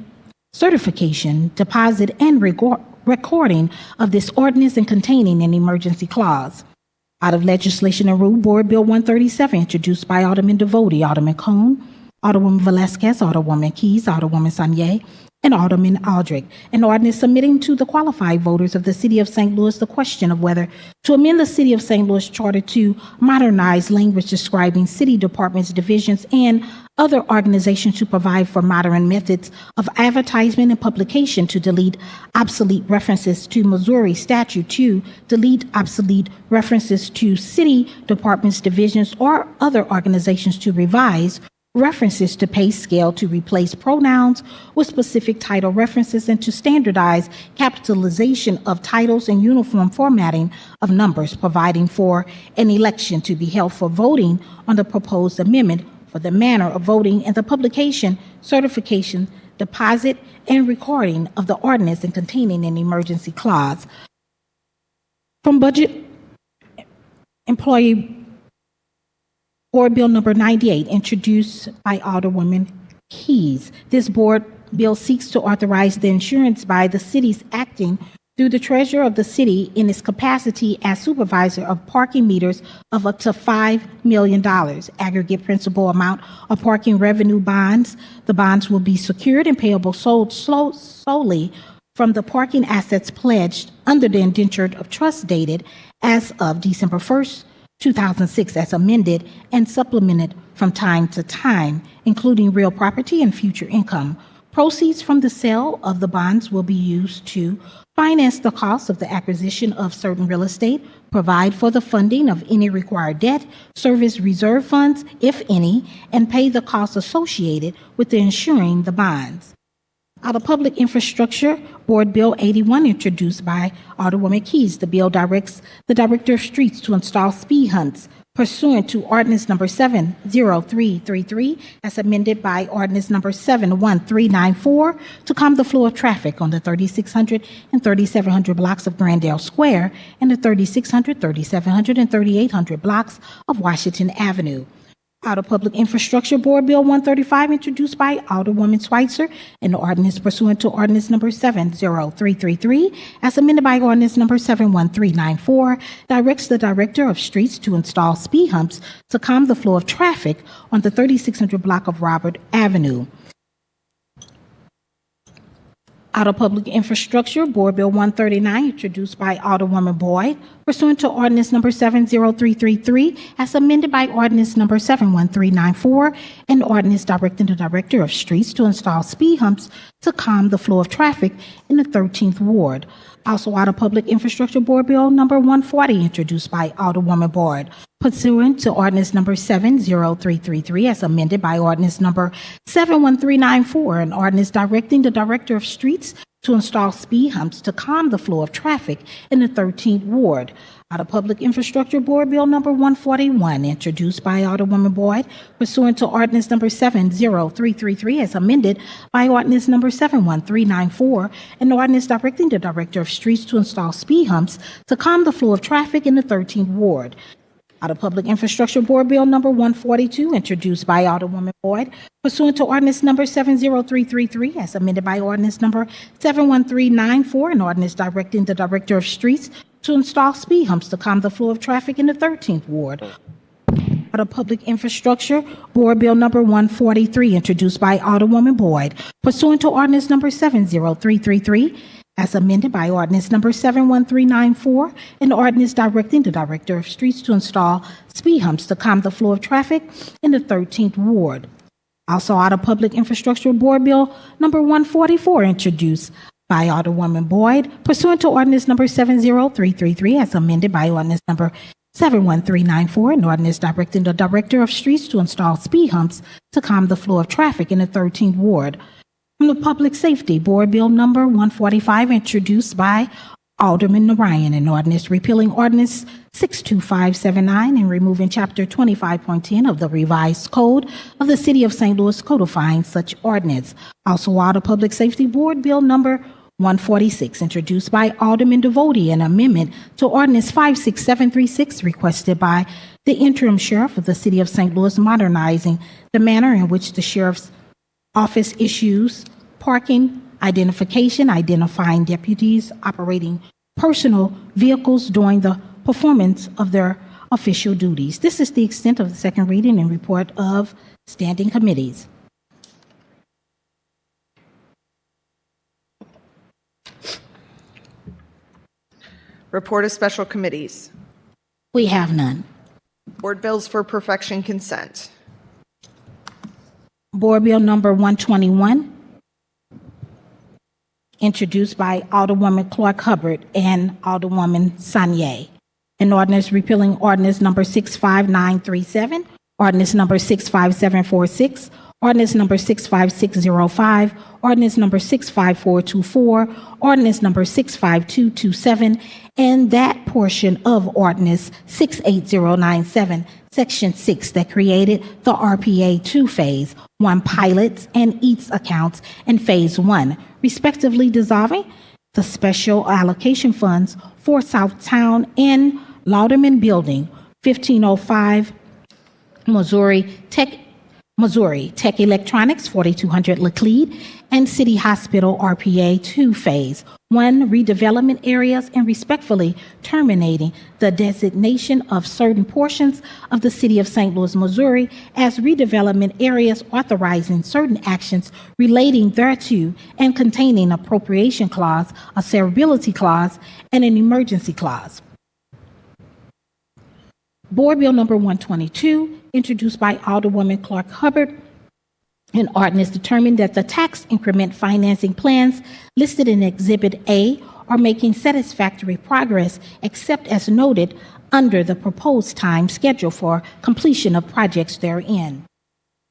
certification, deposit, and recording of this ordinance and containing an emergency clause. Out of Legislation and Rule, Board Bill 137, introduced by Alderman Devoti, Alderman Cone, Alderwoman Velazquez, Alderwoman Keys, Alderwoman Sanier, and Alderman Aldrich. An ordinance submitting to the qualified voters of the City of St. Louis the question of whether to amend the City of St. Louis Charter to modernize language describing city departments, divisions, and other organizations to provide for modern methods of advertisement and publication, to delete obsolete references to Missouri statute, to delete obsolete references to city departments, divisions, or other organizations, to revise references to pay scale, to replace pronouns with specific title references, and to standardize capitalization of titles and uniform formatting of numbers, providing for an election to be held for voting on the proposed amendment, for the manner of voting, and the publication, certification, deposit, and recording of the ordinance, and containing an emergency clause. From Budget Employee Board Bill number 98, introduced by Alderwoman Keys. This board bill seeks to authorize the insurance by the cities acting through the treasurer of the city in its capacity as supervisor of parking meters of up to $5 million. Aggregate principal amount of parking revenue bonds. The bonds will be secured and payable solely from the parking assets pledged under the indenture of trust dated as of December 1st, 2006, as amended and supplemented from time to time, including real property and future income. Proceeds from the sale of the bonds will be used to finance the cost of the acquisition of certain real estate, provide for the funding of any required debt, service reserve funds, if any, and pay the costs associated with insuring the bonds. Out of Public Infrastructure, Board Bill 81, introduced by Alderwoman Keys. The bill directs the Director of Streets to install speed humps pursuant to Ordinance Number 70333, as amended by Ordinance Number 71394, to calm the flow of traffic on the 3600 and 3700 blocks of Grandale Square and the 3600, 3700, and 3800 blocks of Washington Avenue. Out of Public Infrastructure, Board Bill 135, introduced by Alderwoman Schweitzer, an ordinance pursuant to Ordinance Number 70333, as amended by Ordinance Number 71394, directs the Director of Streets to install speed humps to calm the flow of traffic on the 3600 block of Robert Avenue. Out of Public Infrastructure, Board Bill 139, introduced by Alderwoman Boyd, pursuant to Ordinance Number 70333, as amended by Ordinance Number 71394, an ordinance directing the Director of Streets to install speed humps to calm the flow of traffic in the 13th Ward. Also out of Public Infrastructure, Board Bill number 140, introduced by Alderwoman Boyd, pursuant to Ordinance Number 70333, as amended by Ordinance Number 71394, an ordinance directing the Director of Streets to install speed humps to calm the flow of traffic in the 13th Ward. Out of Public Infrastructure, Board Bill number 141, introduced by Alderwoman Boyd, pursuant to Ordinance Number 70333, as amended by Ordinance Number 71394, an ordinance directing the Director of Streets to install speed humps to calm the flow of traffic in the 13th Ward. Out of Public Infrastructure, Board Bill number 142, introduced by Alderwoman Boyd, pursuant to Ordinance Number 70333, as amended by Ordinance Number 71394, an ordinance directing the Director of Streets to install speed humps to calm the flow of traffic in the 13th Ward. Out of Public Infrastructure, Board Bill number 143, introduced by Alderwoman Boyd, pursuant to Ordinance Number 70333, as amended by Ordinance Number 71394, an ordinance directing the Director of Streets to install speed humps to calm the flow of traffic in the 13th Ward. Also out of Public Infrastructure, Board Bill number 144, introduced by Alderwoman Boyd, pursuant to Ordinance Number 70333, as amended by Ordinance Number 71394, an ordinance directing the Director of Streets to install speed humps to calm the flow of traffic in the 13th Ward. From the Public Safety, Board Bill number 145, introduced by Alderman Narayan, an ordinance repealing Ordinance 62579 and removing Chapter 25.10 of the Revised Code of the City of St. Louis, codifying such ordinance. Also out of Public Safety, Board Bill number 146, introduced by Alderman Devoti, an amendment to Ordinance 56736, requested by the interim sheriff of the City of St. Louis, modernizing the manner in which the sheriff's office issues parking identification, identifying deputies operating personal vehicles during the performance of their official duties. This is the extent of the second reading and report of standing committees. Report of special committees. We have none. Board bills for perfection consent. Board Bill number 121, introduced by Alderwoman Clark Hubbard and Alderwoman Sanye. An ordinance repealing ordinance number 65937, ordinance number 65746, ordinance number 65605, ordinance number 65424, ordinance number 65227, and that portion of ordinance 68097, section 6, that created the RPA 2 phase 1 pilots and EATS accounts in phase 1, respectively dissolving the special allocation funds for Southtown and Aldermen Building, 1505 Missouri Tech Electronics, 4200 Laclede, and City Hospital RPA 2 Phase 1 redevelopment areas, and respectfully terminating the designation of certain portions of the City of St. Louis, Missouri as redevelopment areas, authorizing certain actions relating thereto, and containing appropriation clause, a severability clause, and an emergency clause. Board Bill number 122, introduced by Alderwoman Clark Hubbard. An ordinance determined that the tax increment financing plans listed in Exhibit A are making satisfactory progress, except as noted under the proposed time schedule for completion of projects therein.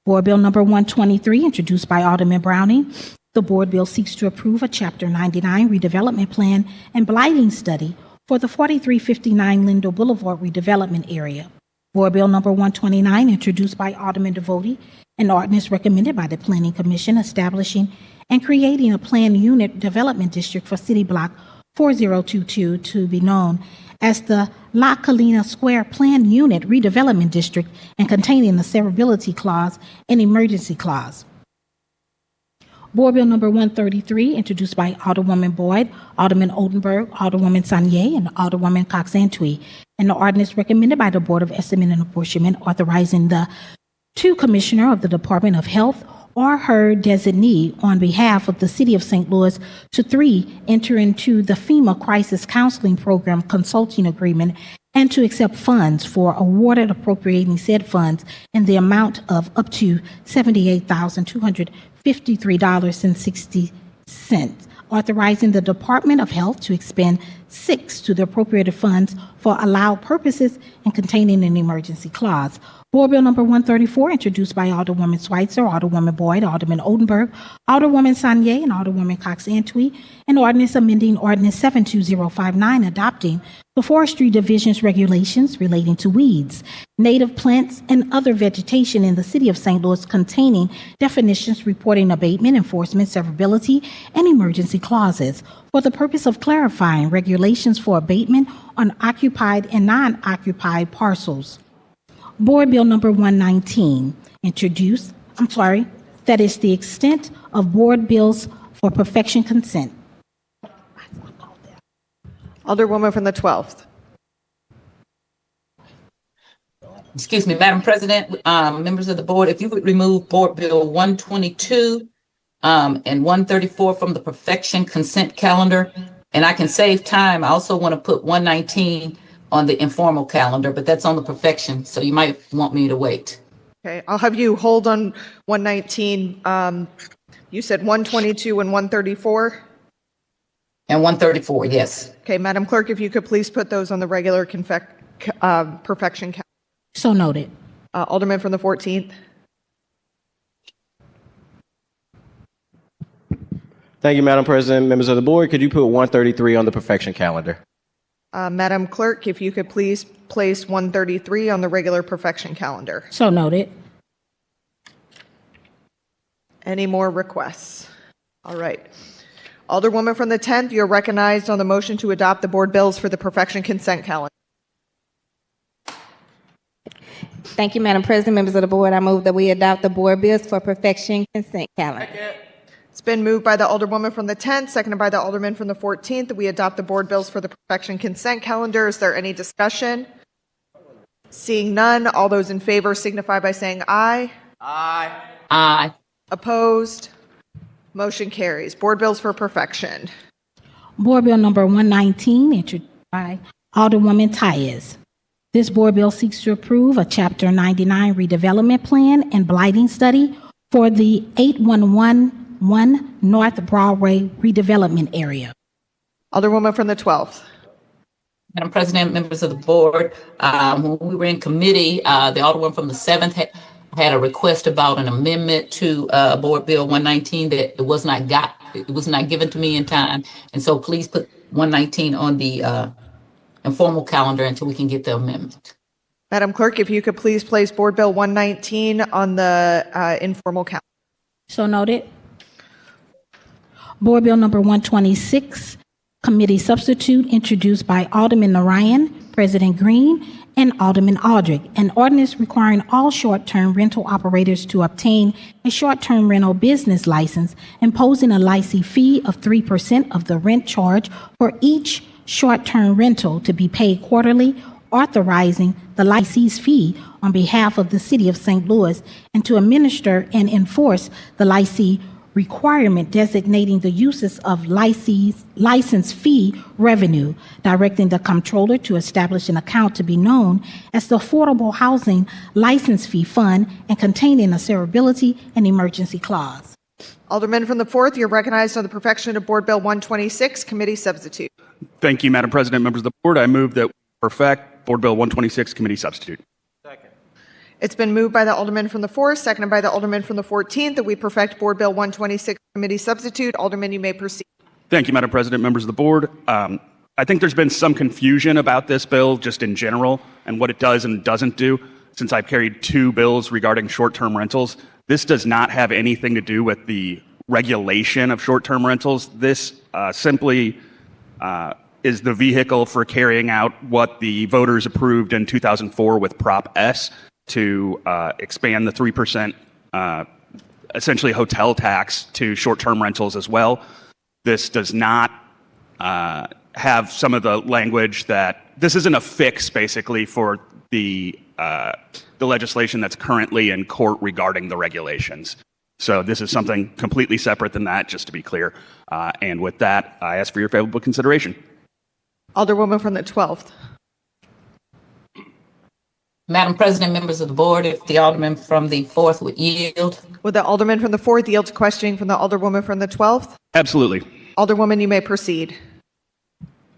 Board Bill number 123, introduced by Alderman Browning. The board bill seeks to approve a Chapter 99 redevelopment plan and blighting study for the 4359 Lindo Boulevard redevelopment area. Board Bill number 129, introduced by Alderman Devotie, an ordinance recommended by the Planning Commission establishing and creating a planned unit development district for City Block 4022 to be known as the La Colina Square Planned Unit Redevelopment District, and containing the severability clause and emergency clause. Board Bill number 133, introduced by Alderwoman Boyd, Alderman Oldenburg, Alderwoman Sanye, and Alderwoman Cox-Antwi, and the ordinance recommended by the Board of Estimate and Apportionment, authorizing the Commissioner of the Department of Health or her designee on behalf of the City of St. Louis to enter into the FEMA Crisis Counseling Program Consulting Agreement, and to accept funds for awarded appropriating said funds in the amount of up to $78,253.60, authorizing the Department of Health to expend 6 to the appropriated funds for allowed purposes, and containing an emergency clause. Board Bill number 134, introduced by Alderwoman Schweitzer, Alderwoman Boyd, Alderman Oldenburg, Alderwoman Sanye, and Alderwoman Cox-Antwi, an ordinance amending Ordinance 72059, adopting the Forestry Division's regulations relating to weeds, native plants, and other vegetation in the City of St. Louis, containing definitions, reporting, abatement, enforcement, severability, and emergency clauses, for the purpose of clarifying regulations for abatement on occupied and non-occupied parcels. Board Bill number 119, that is the extent of board bills for perfection consent. Alderwoman from the 12th. Excuse me, Madam President, members of the board, if you would remove Board Bill 122 and 134 from the perfection consent calendar, and I can save time. I also want to put 119 on the informal calendar, but that's on the perfection, so you might want me to wait. Okay, I'll have you hold on 119. You said 122 and 134? And 134, yes. Okay, Madam Clerk, if you could please put those on the regular perfection calendar. So noted. Alderman from the 14th. Thank you, Madam President. Members of the board, could you put 133 on the perfection calendar? Madam Clerk, if you could please place 133 on the regular perfection calendar. So noted. Any more requests? All right. Alderwoman from the 10th, you're recognized on the motion to adopt the board bills for the perfection consent calendar. Thank you, Madam President, members of the board. I move that we adopt the board bills for perfection consent calendar. It's been moved by the Alderwoman from the 10th, seconded by the Alderman from the 14th, that we adopt the board bills for the perfection consent calendar. Is there any discussion? Seeing none, all those in favor signify by saying aye. Aye. Opposed? Motion carries. Board bills for perfection. Board Bill number 119, introduced by Alderwoman Tyus. This board bill seeks to approve a Chapter 99 redevelopment plan and blighting study for the 8111 North Broadway redevelopment area. Alderwoman from the 12th. Madam President, members of the board, when we were in committee, the Alderman from the 7th had a request about an amendment to Board Bill 119 that it was not given to me in time. And so please put 119 on the informal calendar until we can get the amendment. Madam Clerk, if you could please place Board Bill 119 on the informal calendar. So noted. Board Bill number 126, committee substitute, introduced by Alderman Narayan, President Green, and Alderman Aldrich, an ordinance requiring all short-term rental operators to obtain a short-term rental business license, imposing a licensee fee of 3% of the rent charge for each short-term rental to be paid quarterly, authorizing the licensee's fee on behalf of the City of St. Louis, and to administer and enforce the licensee requirement designating the uses of license fee revenue, directing the comptroller to establish an account to be known as the Affordable Housing License Fee Fund and containing a severability and emergency clause. Alderman from the 4th, you're recognized on the perfection of Board Bill 126, committee substitute. Thank you, Madam President, members of the board. I move that we perfect Board Bill 126, committee substitute. It's been moved by the Alderman from the 4th, seconded by the Alderman from the 14th, that we perfect Board Bill 126, committee substitute. Alderman, you may proceed. Thank you, Madam President, members of the board. I think there's been some confusion about this bill just in general and what it does and doesn't do. Since I've carried 2 bills regarding short-term rentals, this does not have anything to do with the regulation of short-term rentals. This simply is the vehicle for carrying out what the voters approved in 2004 with Prop S to expand the 3% essentially hotel tax to short-term rentals as well. This does not have some of the language that this isn't a fix basically for the legislation that's currently in court regarding the regulations. So this is something completely separate than that, just to be clear. And with that, I ask for your favorable consideration. Alderwoman from the 12th. Madam President, members of the board, if the Alderman from the 4th would yield. Would the Alderman from the 4th yield to questioning from the Alderwoman from the 12th? Absolutely. Alderwoman, you may proceed.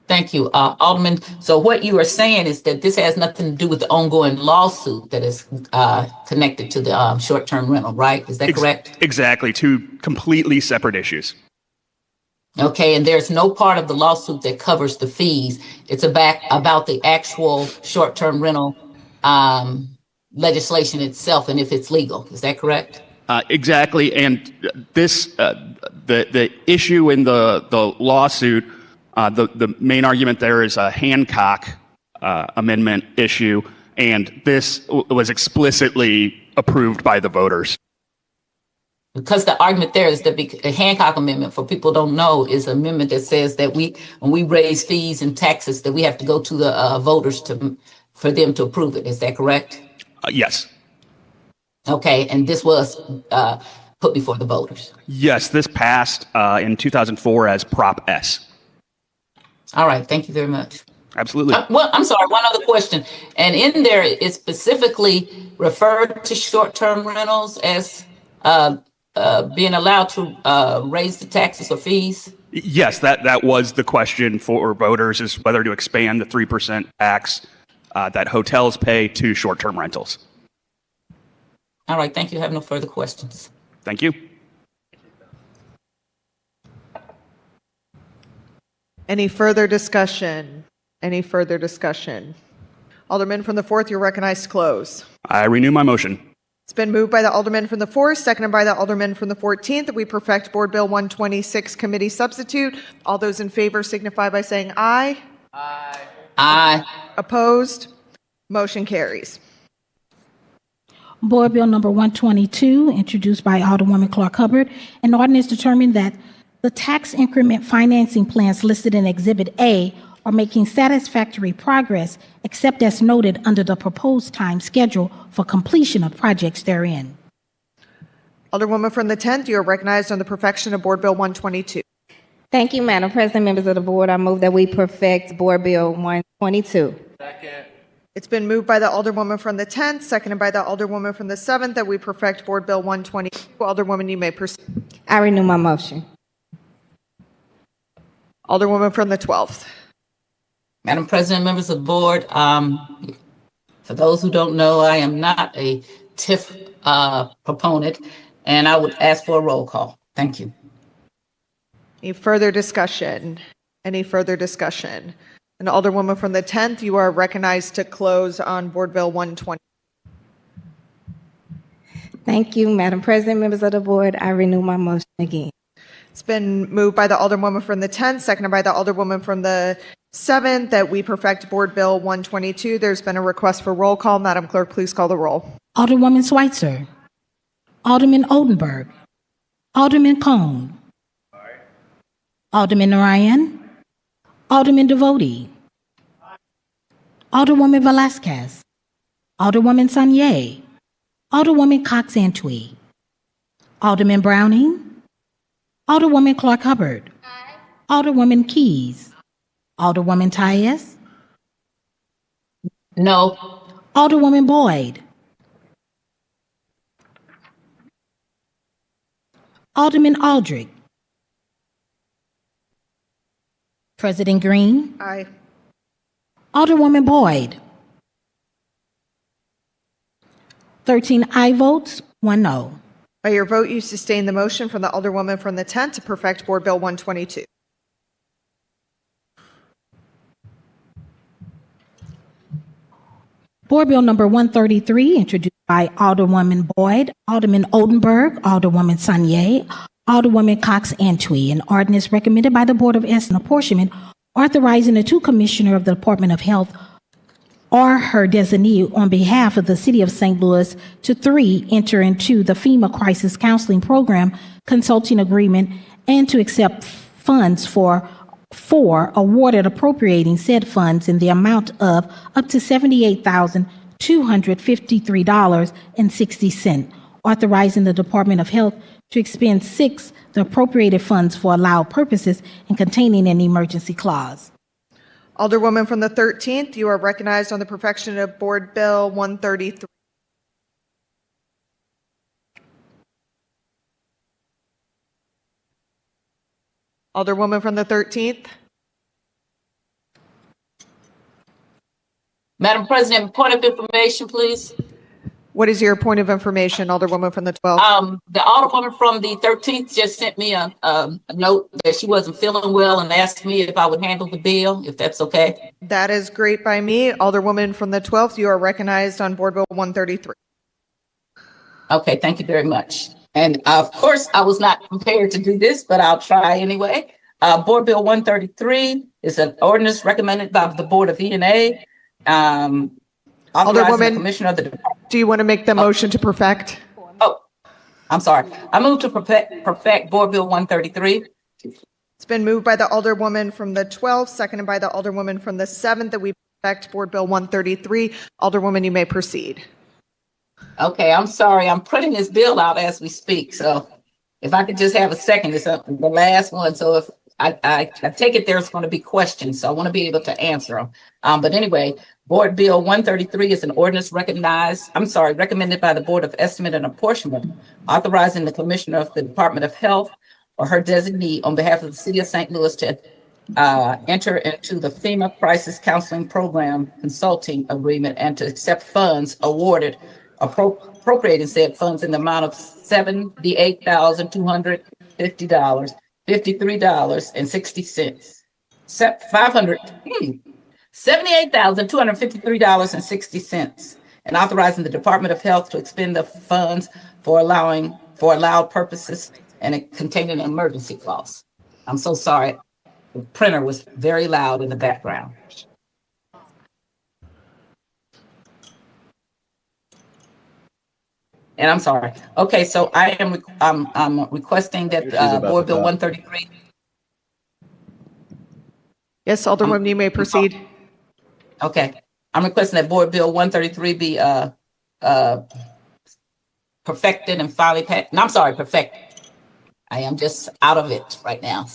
Thank you, Alderman. So what you are saying is that this has nothing to do with the ongoing lawsuit that is connected to the short-term rental, right? Is that correct? Exactly. 2 completely separate issues. Okay, and there's no part of the lawsuit that covers the fees. It's about the actual short-term rental legislation itself and if it's legal. Is that correct? Exactly. And this, the issue in the lawsuit, the main argument there is a Hancock amendment issue, and this was explicitly approved by the voters. Because the argument there is that the Hancock Amendment, for people who don't know, is an amendment that says that when we raise fees and taxes, that we have to go to the voters for them to approve it. Is that correct? Yes. Okay, and this was put before the voters. Yes, this passed in 2004 as Prop S. All right, thank you very much. Absolutely. Well, I'm sorry, one other question. And in there, it specifically referred to short-term rentals as being allowed to raise the taxes or fees? Yes, that was the question for voters, is whether to expand the 3% tax that hotels pay to short-term rentals. All right, thank you. I have no further questions. Thank you. Any further discussion? Any further discussion? Alderman from the 4th, you're recognized to close. I renew my motion. It's been moved by the Alderman from the 4th, seconded by the Alderman from the 14th, that we perfect Board Bill 126, committee substitute. All those in favor signify by saying aye. Aye. Aye. Opposed? Motion carries. Board Bill number 122, introduced by Alderwoman Clark Hubbard, an ordinance determined that the tax increment financing plans listed in Exhibit A are making satisfactory progress except as noted under the proposed time schedule for completion of projects therein. Alderwoman from the 10th, you are recognized on the perfection of Board Bill 122. Thank you, Madam President, members of the board. I move that we perfect Board Bill 122. It's been moved by the Alderwoman from the 10th, seconded by the Alderwoman from the 7th, that we perfect Board Bill 122. Alderwoman, you may proceed. I renew my motion. Alderwoman from the 12th. Madam President, members of the board, for those who don't know, I am not a TIF proponent, and I would ask for a roll call. Thank you. Any further discussion? Any further discussion? And Alderwoman from the 10th, you are recognized to close on Board Bill 120. Thank you, Madam President, members of the board. I renew my motion again. It's been moved by the Alderwoman from the 10th, seconded by the Alderwoman from the 7th, that we perfect Board Bill 122. There's been a request for roll call. Madam Clerk, please call the roll. Alderwoman Schweitzer. Alderman Oldenburg. Alderman Cone. Alderman Narayan. Alderman Devotee. Alderwoman Velasquez. Alderwoman Sanye. Alderwoman Cox Antwi. Alderman Browning. Alderwoman Clark Hubbard. Alderwoman Keys. Alderwoman Tyus. No. Alderwoman Boyd. Alderman Aldrich. President Green. Aye. Alderwoman Boyd. 13 aye votes, 1 no. By your vote, you sustain the motion from the Alderwoman from the 10th to perfect Board Bill 122. Board Bill number 133, introduced by Alderwoman Boyd, Alderman Oldenburg, Alderwoman Sanye, Alderwoman Cox Antwi, an ordinance recommended by the Board of Estimates and Apportionment, authorizing the two Commissioner of the Department of Health or her designee on behalf of the City of St. Louis to 3, enter into the FEMA Crisis Counseling Program Consulting Agreement and to accept funds for 4, awarded appropriating said funds in the amount of up to $78,253.60, authorizing the Department of Health to expend 6, the appropriated funds for allowed purposes and containing an emergency clause. Alderwoman from the 13th, you are recognized on the perfection of Board Bill 133. Alderwoman from the 13th. Madam President, point of information, please. What is your point of information, Alderwoman from the 12th? The Alderwoman from the 13th just sent me a note that she wasn't feeling well and asked me if I would handle the bill, if that's okay. That is great by me. Alderwoman from the 12th, you are recognized on Board Bill 133. Okay, thank you very much. And of course, I was not prepared to do this, but I'll try anyway. Board Bill 133 is an ordinance recommended by the Board of E&A. Alderwoman, Commissioner of the Department. Do you want to make the motion to perfect? Oh, I'm sorry. I move to perfect Board Bill 133. It's been moved by the Alderwoman from the 12th, seconded by the Alderwoman from the 7th, that we perfect Board Bill 133. Alderwoman, you may proceed. Okay, I'm sorry. I'm putting this bill out as we speak. So if I could just have a second, it's the last one. So if I take it there's going to be questions, so I want to be able to answer them. But anyway, Board Bill 133 is an ordinance recommended by the Board of Estimate and Apportionment, authorizing the Commissioner of the Department of Health or her designee on behalf of the City of St. Louis to enter into the FEMA Crisis Counseling Program Consulting Agreement and to accept funds awarded, appropriating said funds in the amount of $78,253.60. $78,253.60, and authorizing the Department of Health to expend the funds for allowed purposes and containing an emergency clause. I'm so sorry. The printer was very loud in the background. And I'm sorry. Okay, so I'm requesting that Board Bill 133. Yes, Alderwoman, you may proceed. Okay. I'm requesting that Board Bill 133 be perfected and finally passed. No, I'm sorry, perfected. I am just out of it right now.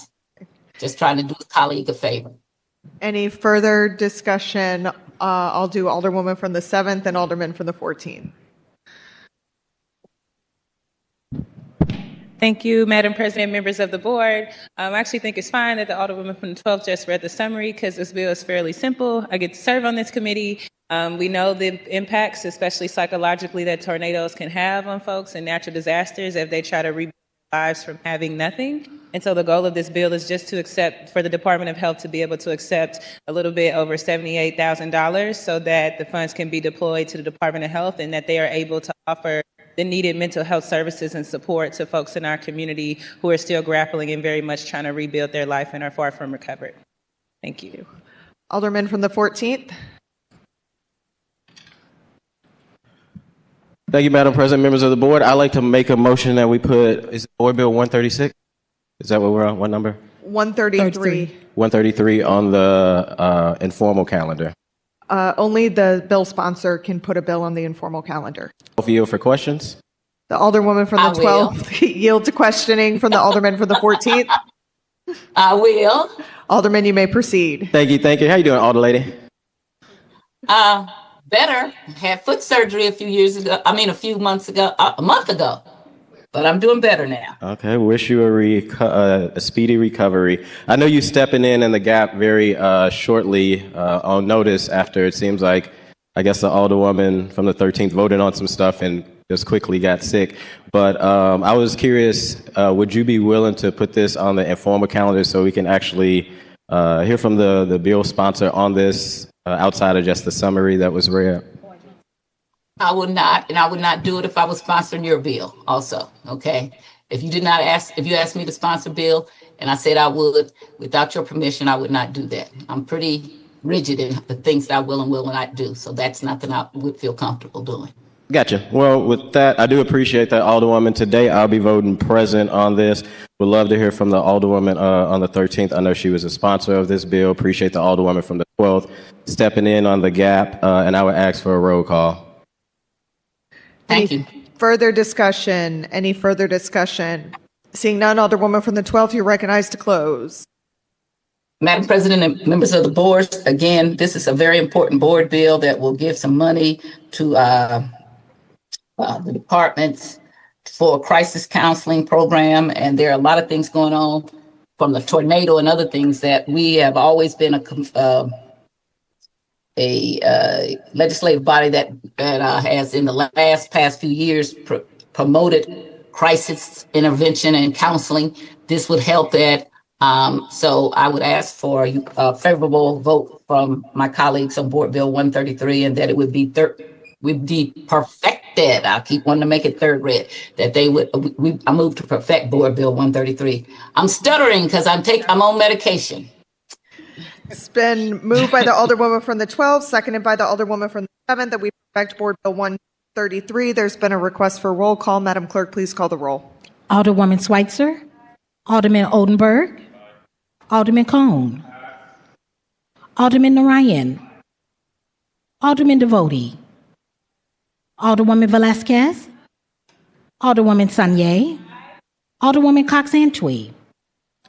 Just trying to do a colleague a favor. Any further discussion? I'll do Alderwoman from the 7th and Alderman from the 14th. Thank you, Madam President, members of the board. I actually think it's fine that the Alderwoman from the 12th just read the summary because this bill is fairly simple. I get to serve on this committee. We know the impacts, especially psychologically, that tornadoes can have on folks and natural disasters if they try to rebuild their lives from having nothing. And so the goal of this bill is just to accept, for the Department of Health to be able to accept a little bit over $78,000 so that the funds can be deployed to the Department of Health and that they are able to offer the needed mental health services and support to folks in our community who are still grappling and very much trying to rebuild their life and are far from recovered. Thank you. Alderman from the 14th. Thank you, Madam President, members of the board. I'd like to make a motion that we put, is it Board Bill 136? Is that what we're on? What number? 133. 133 on the informal calendar. Only the bill sponsor can put a bill on the informal calendar. Both yield for questions. The Alderwoman from the 12th yield to questioning from the Alderman for the 14th. I will. Alderman, you may proceed. Thank you. Thank you. How you doing, Alder lady? Better. Had foot surgery a few months ago, a month ago. But I'm doing better now. Okay, wish you a speedy recovery. I know you stepping in the gap very shortly on notice after it seems like, I guess the Alderwoman from the 13th voted on some stuff and just quickly got sick. But I was curious, would you be willing to put this on the informal calendar so we can actually hear from the bill sponsor on this outside of just the summary that was read? I would not, and I would not do it if I was sponsoring your bill also, okay? If you asked me to sponsor a bill and I said I would, without your permission, I would not do that. I'm pretty rigid in the things that I will and will not do, so that's nothing I would feel comfortable doing. Gotcha. Well, with that, I do appreciate that, Alderwoman. Today, I'll be voting present on this. Would love to hear from the Alderwoman on the 13th. I know she was a sponsor of this bill. Appreciate the Alderwoman from the 12th stepping in on the gap, and I would ask for a roll call. Thank you. Further discussion? Any further discussion? Seeing none, Alderwoman from the 12th, you're recognized to close. Madam President and members of the board, again, this is a very important board bill that will give some money to the departments for a crisis counseling program. And there are a lot of things going on from the tornado and other things that we have always been a legislative body that has in the past few years promoted crisis intervention and counseling. This would help that. So I would ask for a favorable vote from my colleagues on Board Bill 133 and that it would be perfected. I keep wanting to make it third read. That I move to perfect Board Bill 133. I'm stuttering because I'm on medication. It's been moved by the Alderwoman from the 12th, seconded by the Alderwoman from the 7th, that we perfect Board Bill 133. There's been a request for roll call. Madam Clerk, please call the roll. Alderwoman Schweitzer, Alderman Oldenburg, Alderman Cone, Alderman Narayan, Alderman Devote, Alderwoman Velasquez, Alderwoman Sanye, Alderwoman Cox-Antwi,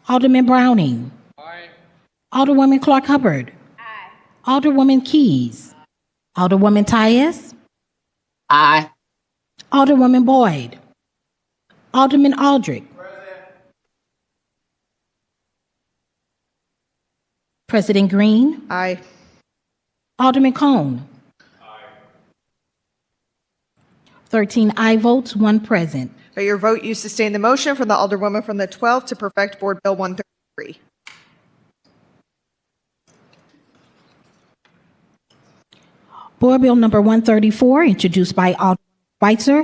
Alderman Browning, Alderwoman Clark Hubbard, Alderwoman Keys, Alderwoman Tyus, Aye. Alderwoman Boyd, Alderman Aldrich, President Green, Aye. Alderman Cone. 13 aye votes, 1 present. By your vote, you sustain the motion from the Alderwoman from the 12th to perfect Board Bill 133. Board Bill number 134, introduced by Alderman Schweitzer,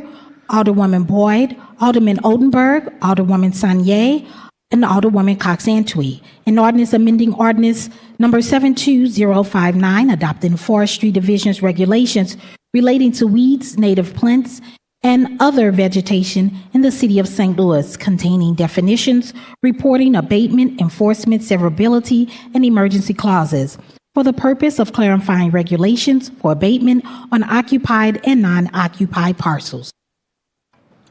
Alderwoman Boyd, Alderman Oldenburg, Alderwoman Sanye, and Alderwoman Cox-Antwi. An ordinance amending ordinance number 72059, adopting Forestry Division's regulations relating to weeds, native plants, and other vegetation in the city of St. Louis, containing definitions, reporting, abatement, enforcement, severability, and emergency clauses for the purpose of clarifying regulations for abatement on occupied and non-occupied parcels.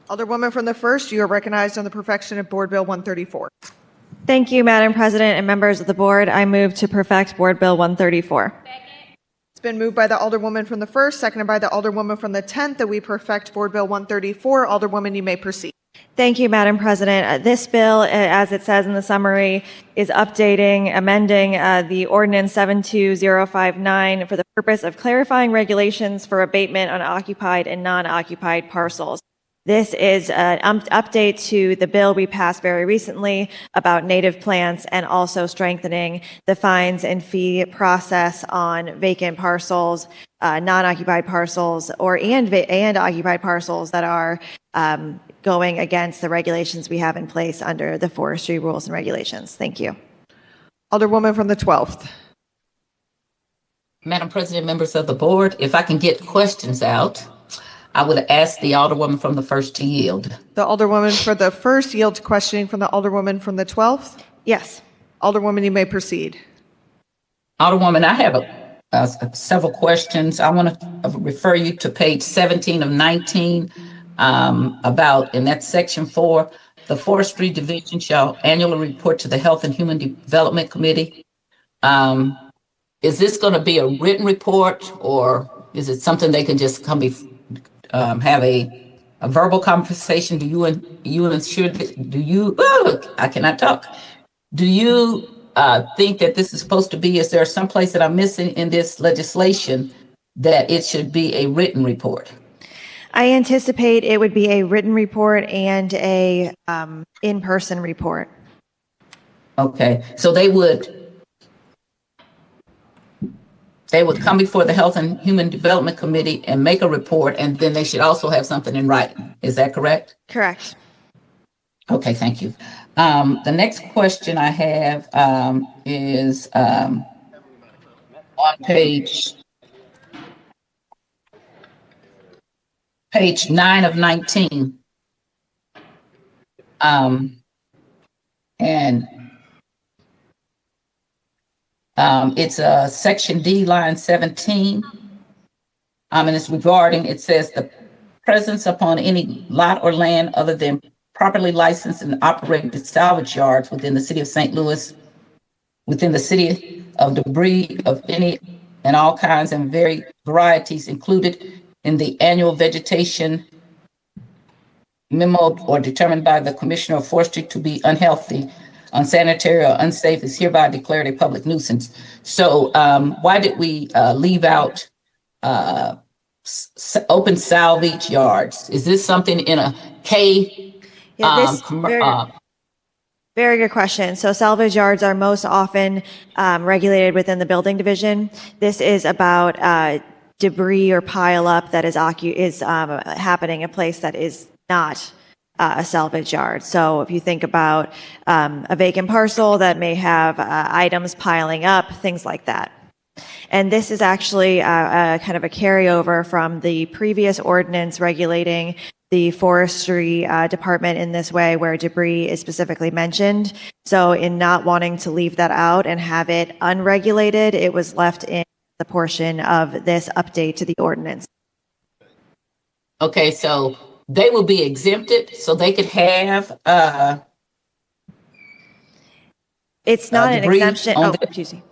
Alderwoman from the 1st, you are recognized on the perfection of Board Bill 134. Thank you, Madam President and members of the board. I move to perfect Board Bill 134. It's been moved by the Alderwoman from the 1st, seconded by the Alderwoman from the 10th, that we perfect Board Bill 134. Alderwoman, you may proceed. Thank you, Madam President. This bill, as it says in the summary, is amending the Ordinance 72059 for the purpose of clarifying regulations for abatement on occupied and non-occupied parcels. This is an update to the bill we passed very recently about native plants and also strengthening the fines and fee process on vacant parcels, non-occupied parcels, and occupied parcels that are going against the regulations we have in place under the forestry rules and regulations. Thank you. Alderwoman from the 12th. Madam President, members of the board, if I can get questions out, I would ask the Alderwoman from the 1st to yield. The Alderwoman for the 1st yield to questioning from the Alderwoman from the 12th. Yes. Alderwoman, you may proceed. Alderwoman, I have several questions. I want to refer you to page 17 of 19 and that's section 4. The Forestry Division shall annually report to the Health and Human Development Committee. Is this going to be a written report, or is it something they can just come have a verbal conversation? Do you ensure that, I cannot talk. Do you think that this is supposed to be, is there some place that I'm missing in this legislation that it should be a written report? I anticipate it would be a written report and a in-person report. Okay, so they would come before the Health and Human Development Committee and make a report, and then they should also have something in writing. Is that correct? Correct. Okay, thank you. The next question I have is on page 9 of 19. It's section D, line 17. And it's regarding, it says the presence upon any lot or land other than properly licensed and operated salvage yards within the city of St. Louis, within the city of debris of any and all kinds and varieties included in the annual vegetation memo or determined by the Commissioner of Forestry to be unhealthy, unsanitary, or unsafe is hereby declared a public nuisance. So why did we leave out open salvage yards? Is this something in a K? Very good question. So salvage yards are most often regulated within the building division. This is about debris or pile up that is happening in a place that is not a salvage yard. So if you think about a vacant parcel that may have items piling up, things like that. And this is actually kind of a carryover from the previous ordinance regulating the forestry department in this way, where debris is specifically mentioned. So in not wanting to leave that out and have it unregulated, it was left in the portion of this update to the ordinance. Okay, so they will be exempted, so they could have it's not an exemption. Excuse me.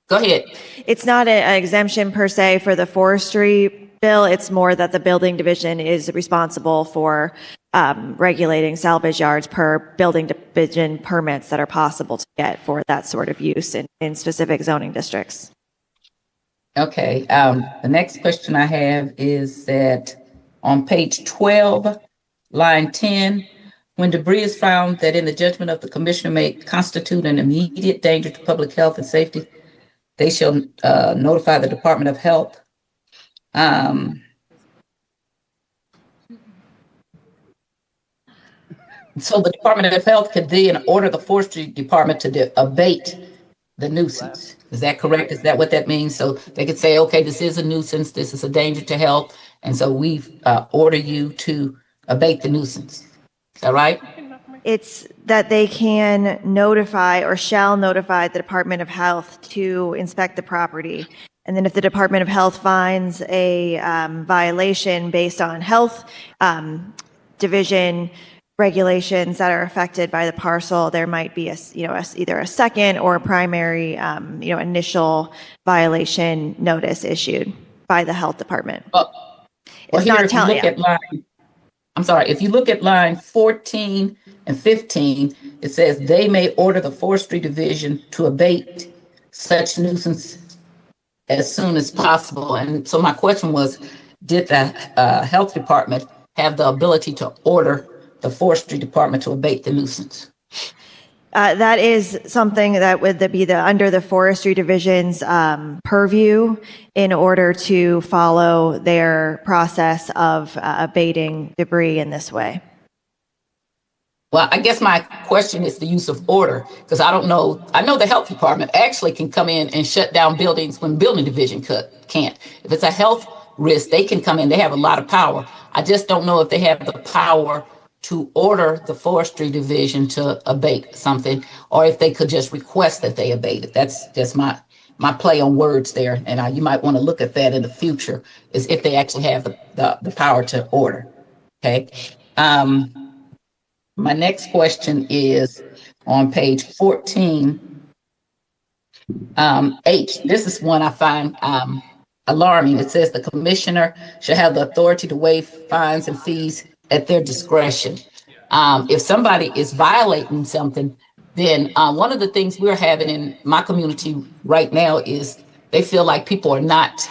Go ahead. It's not an exemption per se for the forestry bill. It's more that the building division is responsible for regulating salvage yards per building division permits that are possible to get for that sort of use in specific zoning districts. Okay. The next question I have is that on page 12, line 10, when debris is found that in the judgment of the commissioner may constitute an immediate danger to public health and safety, they shall notify the Department of Health. So the Department of Health could then order the forestry department to abate the nuisance. Is that correct? Is that what that means? So they could say, okay, this is a nuisance, this is a danger to health, and so we order you to abate the nuisance. Is that right? It's that they can notify or shall notify the Department of Health to inspect the property. And then if the Department of Health finds a violation based on health division regulations that are affected by the parcel, there might be either a second or a primary, initial violation notice issued by the health department. Well, It's here, not if you telling look you. at line, I'm sorry, if you look at line 14 and 15, it says they may order the forestry division to abate such nuisance as soon as possible. And so my question was, did the health department have the ability to order the forestry department to abate the nuisance? That is something that would be under the forestry division's purview in order to follow their process of abating debris in this way. Well, I guess my question is the use of order, because I don't know. I know the health department actually can come in and shut down buildings when building division can't. If it's a health risk, they can come in. They have a lot of power. I just don't know if they have the power to order the forestry division to abate something, or if they could just request that they abate it. That's just my play on words there. And you might want to look at that in the future, is if they actually have the power to order. Okay. My next question is on page 14, H. This is one I find alarming. It says the commissioner shall have the authority to waive fines and fees at their discretion. If somebody is violating something, then one of the things we're having in my community right now is they feel like people are not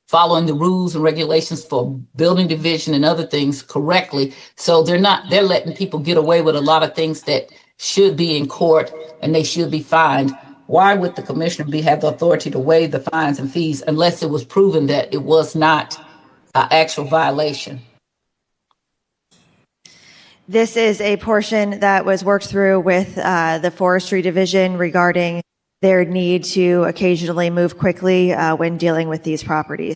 following the rules and regulations for building division and other things correctly. So they're letting people get away with a lot of things that should be in court and they should be fined. Why would the commissioner have the authority to waive the fines and fees unless it was proven that it was not an actual violation? This is a portion that was worked through with the forestry division regarding their need to occasionally move quickly when dealing with these properties.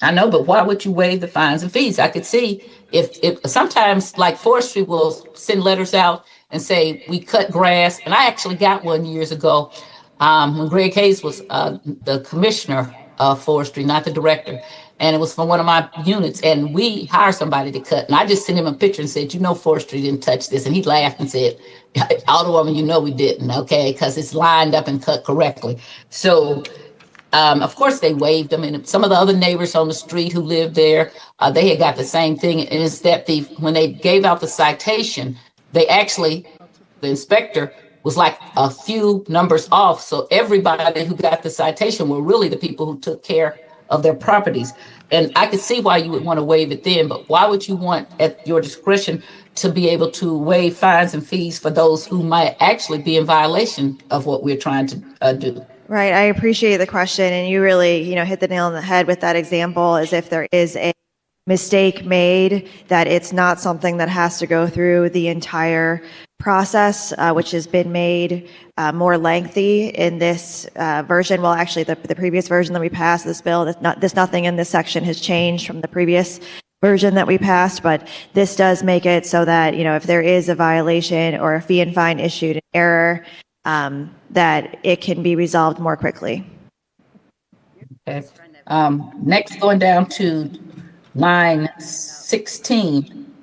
I know, but why would you waive the fines and fees? I could see if sometimes, like forestry will send letters out and say, we cut grass. And I actually got one years ago when Greg Hayes was the commissioner of forestry, not the director. And it was from one of my units, and we hired somebody to cut. And I just sent him a picture and said, forestry didn't touch this. And he laughed and said, Alderwoman, we didn't, okay, because it's lined up and cut correctly. So, of course, they waived them. And some of the other neighbors on the street who lived there, they had got the same thing. And it's that when they gave out the citation, the inspector was like a few numbers off. So everybody who got the citation were really the people who took care of their properties. And I could see why you would want to waive it then, but why would you want at your discretion to be able to waive fines and fees for those who might actually be in violation of what we're trying to do? Right. I appreciate the question. And you really, hit the nail on the head with that example, as if there is a mistake made, that it's not something that has to go through the entire process, which has been made more lengthy in this version. Well, actually, the previous version that we passed, this bill, there's nothing in this section has changed from the previous version that we passed, but this does make it so that, if there is a violation or a fee and fine issued in error, that it can be resolved more quickly. Okay. Next, going down to line 16.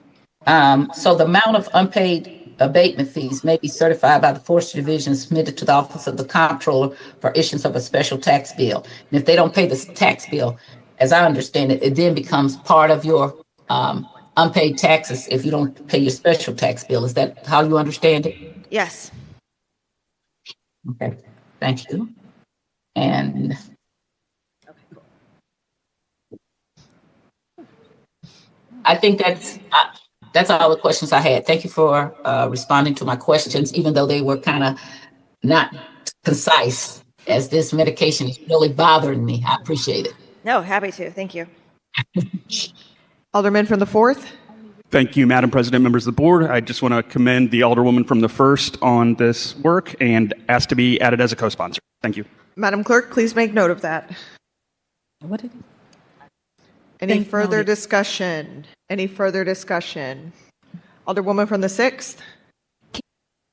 So the amount of unpaid abatement fees may be certified by the forestry division and submitted to the office of the comptroller for issuance of a special tax bill. And if they don't pay the tax bill, as I understand it, it then becomes part of your unpaid taxes if you don't pay your special tax bill. Is that how you understand it? Yes. Okay, thank you. And I think that's all the questions I had. Thank you for responding to my questions, even though they were kind of not concise, as this medication is really bothering me. I appreciate it. No, happy to. Thank you. Alderman from the 4th. Thank you, Madam President, members of the board. I just want to commend the Alderwoman from the 1st on this work and ask to be added as a co-sponsor. Thank you. Madam Clerk, please make note of that. What did Any Thank further noted. discussion? Any further discussion? Alderwoman from the 6th.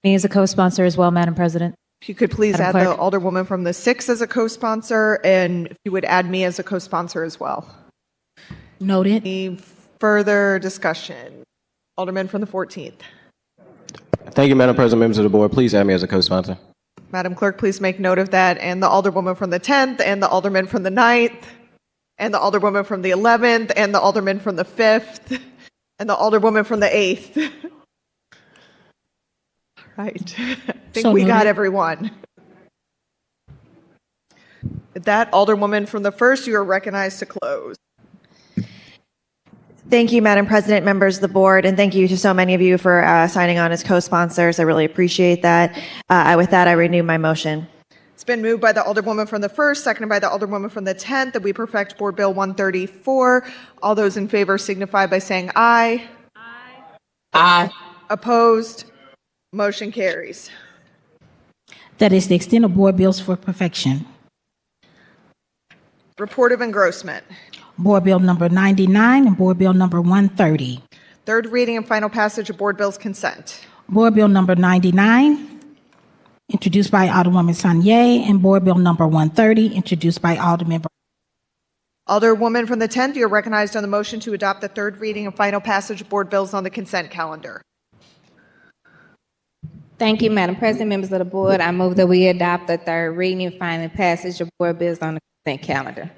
Me as a co-sponsor as well, Madam President. If you could please Madam add Clerk. the Alderwoman from the 6th as a co-sponsor, and if you would add me as a co-sponsor as well. Noted. Any further discussion? Alderman from the 14th. Thank you, Madam President, members of the board. Please add me as a co-sponsor. Madam Clerk, please make note of that, and the Alderwoman from the 10th, and the Alderman from the 9th, and the Alderwoman from the 11th, and the Alderman from the 5th, and the Alderwoman from the 8th. Right. I think So we got noted. everyone. With that, Alderwoman from the 1st, you are recognized to close. Thank you, Madam President, members of the board, and thank you to so many of you for signing on as co-sponsors. I really appreciate that. With that, I renew my motion. It's been moved by the Alderwoman from the 1st, seconded by the Alderwoman from the 10th, that we perfect Board Bill 134. All those in favor signify by saying aye. Aye. Opposed? Motion carries. That is the extent of board bills for perfection. Report of engrossment. Board Bill number 99 and Board Bill number 130. Third reading and final passage of Board Bills consent. Board Bill number 99, introduced by Alderwoman Sanye, and Board Bill number 130, introduced by Alderman Brown. Alderwoman from the 10th, you're recognized on the motion to adopt the third reading and final passage of Board Bills on the consent calendar. Thank you, Madam President, members of the board. I move that we adopt the third reading and final passage of board bills on the consent calendar.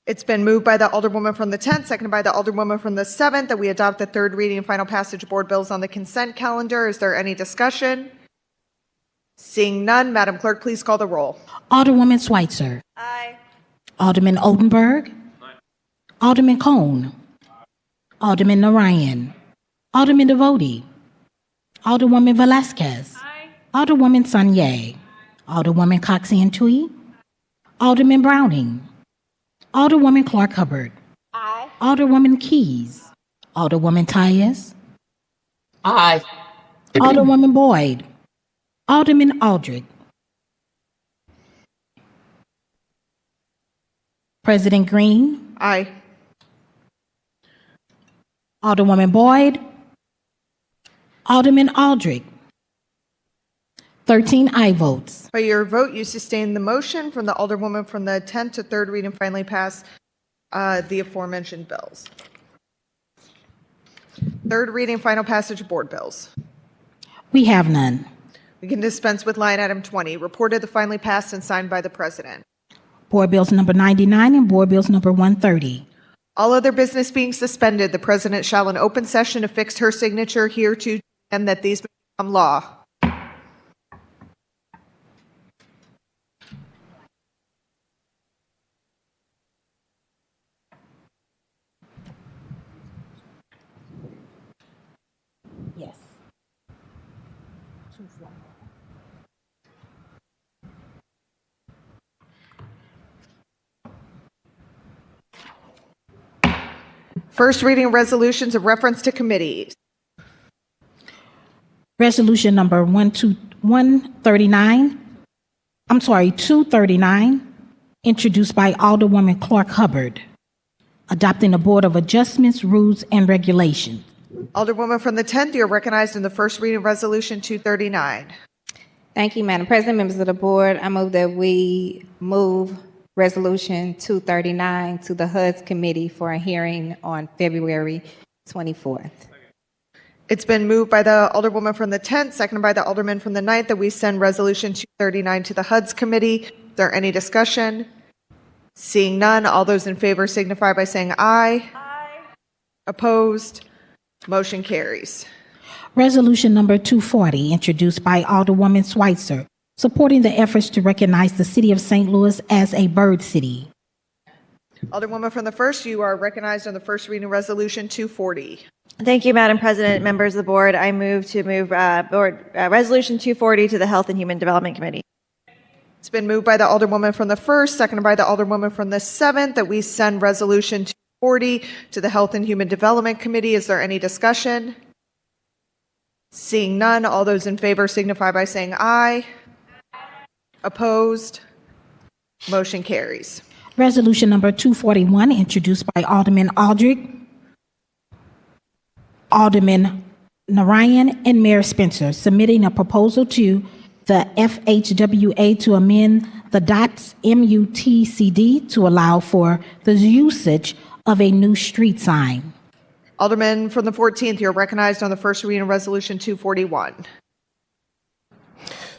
It's been moved by the Alderwoman from the 10th, seconded by the Alderwoman from the 7th, that we adopt the third reading and final passage of Board Bills on the consent calendar. Is there any discussion? Seeing none, Madam Clerk, please call the roll. Alderwoman Schweitzer. Aye. Alderman Oldenburg. Alderman Cone. Alderman Narayan. Alderman Devoti. Alderwoman Velasquez. Alderwoman Sanye. Alderwoman Cox-Antui. Alderman Browning. Alderwoman Clark Hubbard. Aye. Alderwoman Keys. Alderwoman Tyus. Aye. Alderwoman Boyd. Alderman Aldrich. President Green. Aye. Alderwoman Boyd. Alderman Aldrich. 13 aye votes. By your vote, you sustain the motion from the Alderwoman from the 10th to third read and finally pass the aforementioned bills. Third reading, final passage of Board Bills. We have none. We can dispense with line item 20, reported the finally passed and signed by the President. Board Bills number 99 and Board Bills number 130. All other business being suspended, the President shall in open session affix her signature hereto and that these may become law. Yes. First reading resolutions of reference to committees. Resolution number 239, introduced by Alderwoman Clark Hubbard, adopting the Board of Adjustments, Rules, and Regulations. Alderwoman from the 10th, you are recognized in the first reading of Resolution 239. Thank you, Madam President, members of the board. I move that we move Resolution 239 to the HUD's committee for a hearing on February 24th. It's been moved by the Alderwoman from the 10th, seconded by the Alderman from the 9th, that we send Resolution 239 to the HUD's committee. Is there any discussion? Seeing none, all those in favor signify by saying aye. Aye. Opposed? Motion carries. Resolution number 240, introduced by Alderwoman Schweitzer, supporting the efforts to recognize the city of St. Louis as a bird city. Alderwoman from the 1st, you are recognized on the first reading of Resolution 240. Thank you, Madam President, members of the board. I move to move Resolution 240 to the Health and Human Development Committee. It's been moved by the Alderwoman from the 1st, seconded by the Alderwoman from the 7th, that we send Resolution 40 to the Health and Human Development Committee. Is there any discussion? Seeing none, all those in favor signify by saying aye. Opposed? Motion carries. Resolution number 241, introduced by Alderman Aldrich, Alderman Narayan, and Mayor Spencer, submitting a proposal to the FHWA to amend the DOTS MUTCD to allow for the usage of a new street sign. Alderman from the 14th, you're recognized on the first reading of Resolution 241.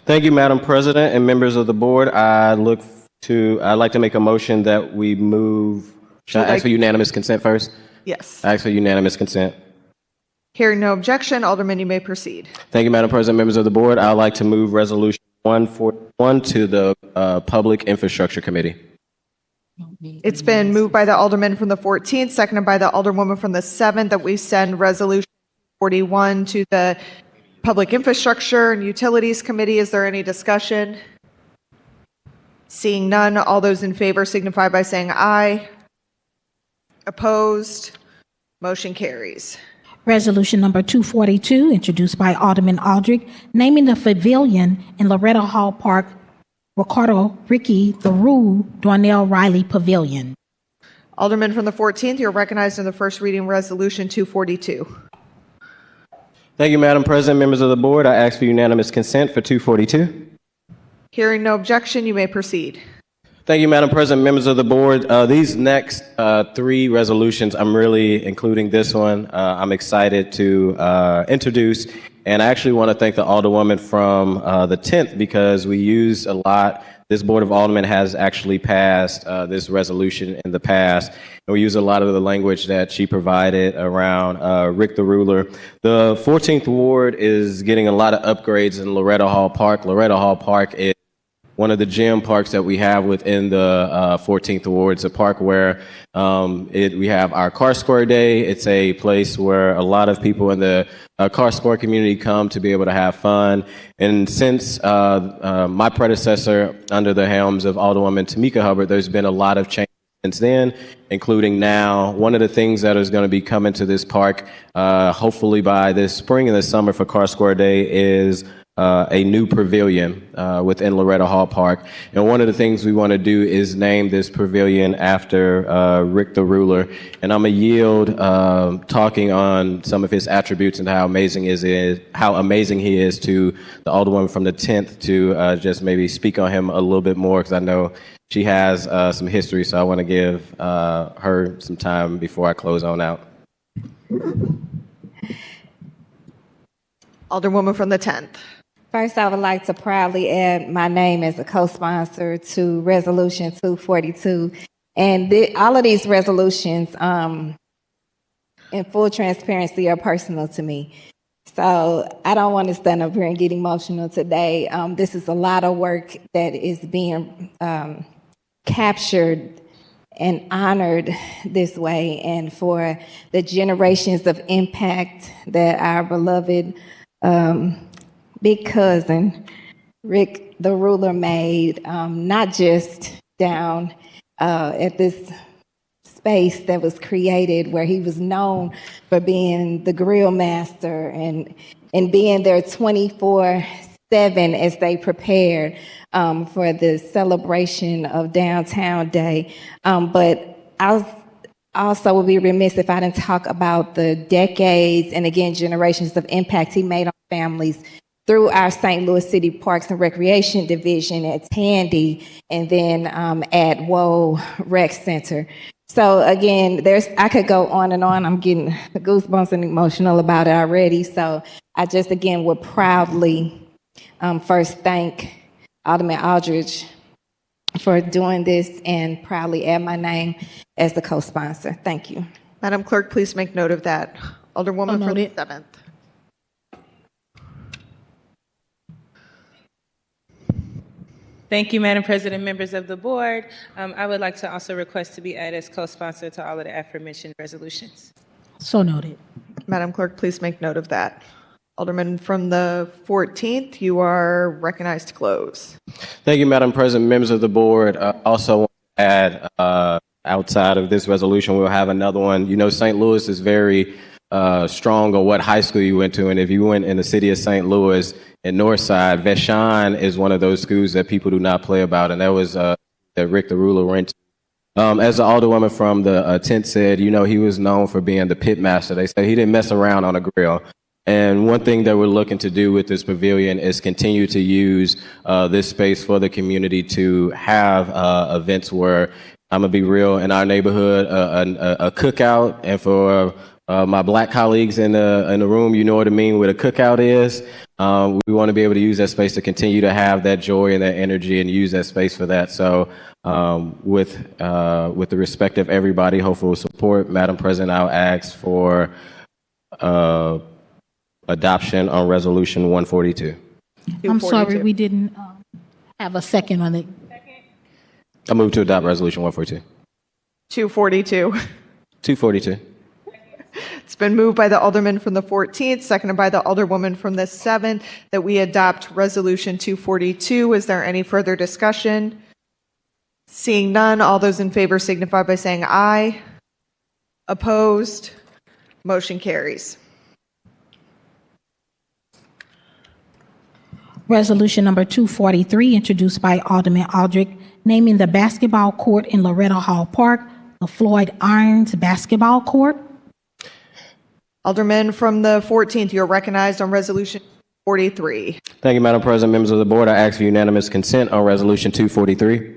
Thank you, Madam President and members of the board. I'd like to make a motion that we move. Should I ask for unanimous consent first? Yes. I ask for unanimous consent. Hearing no objection, Alderman, you may proceed. Thank you, Madam President, members of the board. I'd like to move Resolution 141 to the Public Infrastructure Committee. It's been moved by the Alderman from the 14th, seconded by the Alderwoman from the 7th, that we send Resolution 41 to the Public Infrastructure and Utilities Committee. Is there any discussion? Seeing none, all those in favor signify by saying aye. Opposed? Motion carries. Resolution number 242, introduced by Alderman Aldrich, naming the pavilion in Loretta Hall Park Ricardo Ricky the Rue Darnell Riley Pavilion. Alderman from the 14th, you're recognized in the first reading Resolution 242. Thank you, Madam President, members of the board. I ask for unanimous consent for 242. Hearing no objection, you may proceed. Thank you, Madam President, members of the board. These next three resolutions, I'm really including this one. I'm excited to introduce, and I actually want to thank the Alderwoman from the 10th because we used a lot. This Board of Aldermen has actually passed this resolution in the past, and we use a lot of the language that she provided around Rick the Ruler. The 14th Ward is getting a lot of upgrades in Loretta Hall Park. Loretta Hall Park is one of the gem parks that we have within the 14th Ward. It's a park where we have our Car Square Day. It's a place where a lot of people in the car square community come to be able to have fun. And since my predecessor under the helms of Alderwoman Tamika Hubbard, there's been a lot of change since then, including now. One of the things that is going to be coming to this park, hopefully by this spring and the summer for Car Square Day, is a new pavilion within Loretta Hall Park. And one of the things we want to do is name this pavilion after Rick the Ruler. And I'm going to yield talking on some of his attributes and how amazing he is to the Alderwoman from the 10th to just maybe speak on him a little bit more, because I know she has some history, so I want to give her some time before I close on out. Alderwoman from the 10th. First, I would like to proudly add my name as a co-sponsor to Resolution 242. And all of these resolutions, in full transparency, are personal to me. So I don't want to stand up here and get emotional today. This is a lot of work that is being captured and honored this way. And for the generations of impact that our beloved big cousin, Rick the Ruler, made, not just down at this space that was created where he was known for being the grill master and being there 24/7 as they prepared for the celebration of Downtown Day. But I also would be remiss if I didn't talk about the decades and, again, generations of impact he made on families through our St. Louis City Parks and Recreation Division at Tandy and then at Woe Rec Center. So again, I could go on and on. I'm getting goosebumps and emotional about it already. So I just, again, would proudly first thank Alderman Aldrich for doing this and proudly add my name as the co-sponsor. Thank you. Madam Clerk, please make note of that. Alderwoman from the 7th. Thank you, Madam President, members of the board. I would like to also request to be added as co-sponsor to all of the aforementioned resolutions. So noted. Madam Clerk, please make note of that. Alderman from the 14th, you are recognized to close. Thank you, Madam President, members of the board. I also want to add outside of this resolution, we'll have another one. You know, St. Louis is very strong on what high school you went to. And if you went in the city of St. Louis in Northside, Vashon is one of those schools that people do not play about. And that was that Rick the Ruler went to. As the alderwoman from the 10th said, you know, he was known for being the pit master. They said he didn't mess around on a grill. And one thing that we're looking to do with this pavilion is continue to use this space for the community to have events where, I'm going to be real, in our neighborhood, a cookout. And for my black colleagues in the room, you know what I mean, what a cookout is. We want to be able to use that space to continue to have that joy and that energy and use that space for that. So with the respect of everybody, hopeful support, Madam President, I'll ask for adoption on Resolution 142. I'm sorry, we didn't have a second on it. I move to adopt Resolution 142. 242. 242. It's been moved by the Alderman from the 14th, seconded by the Alderwoman from the 7th, that we adopt Resolution 242. Is there any further discussion? Seeing none, all those in favor signify by saying aye. Opposed? Motion carries. Resolution number 243, introduced by Alderman Aldrich, naming the basketball court in Loretta Hall Park the Floyd Irons Basketball Court. Alderman from the 14th, you're recognized on Resolution 43. Thank you, Madam President. Members of the board, I ask for unanimous consent on Resolution 243.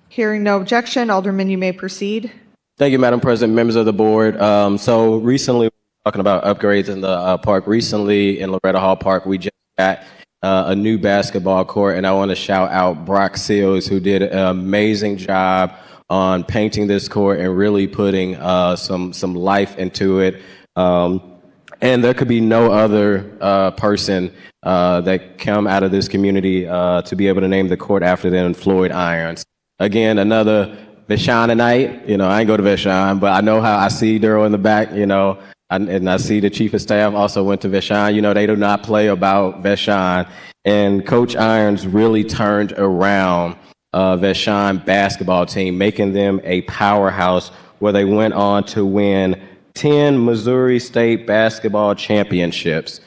Hearing no objection, Alderman, you may proceed. Thank you, Madam President, members of the board. So recently, talking about upgrades in the park, recently in Loretta Hall Park, we just got a new basketball court, and I want to shout out Brock Seals, who did an amazing job on painting this court and really putting some life into it. And there could be no other person that come out of this community to be able to name the court after them, Floyd Irons. Again, another Vashonite. You know, I ain't go to Vashon, but I know how I see Daryl in the back, you know, and I see the chief of staff also went to Vashon. You know, they do not play about Vashon. And Coach Irons really turned around Vashon basketball team, making them a powerhouse where they went on to win 10 Missouri State basketball championships.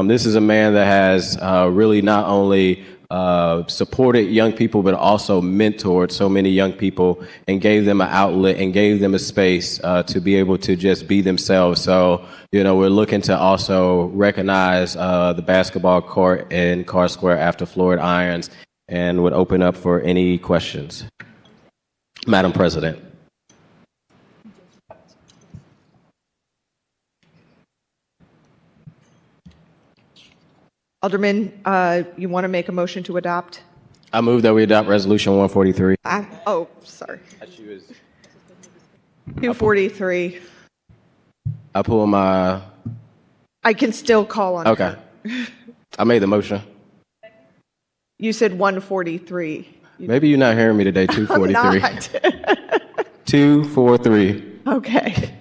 This is a man that has really not only supported young people, but also mentored so many young people and gave them an outlet and gave them a space to be able to just be themselves. So, you know, we're looking to also recognize the basketball court in Carr Square after Floyd Irons, and would open up for any questions. Madam President. Alderman, you want to make a motion to adopt? I move that we adopt Resolution 143. Sorry. 243. I pull my... I can still call on Okay. I made the motion. You said 143. Maybe you're not hearing me today, 243. I'm not. 243. Okay.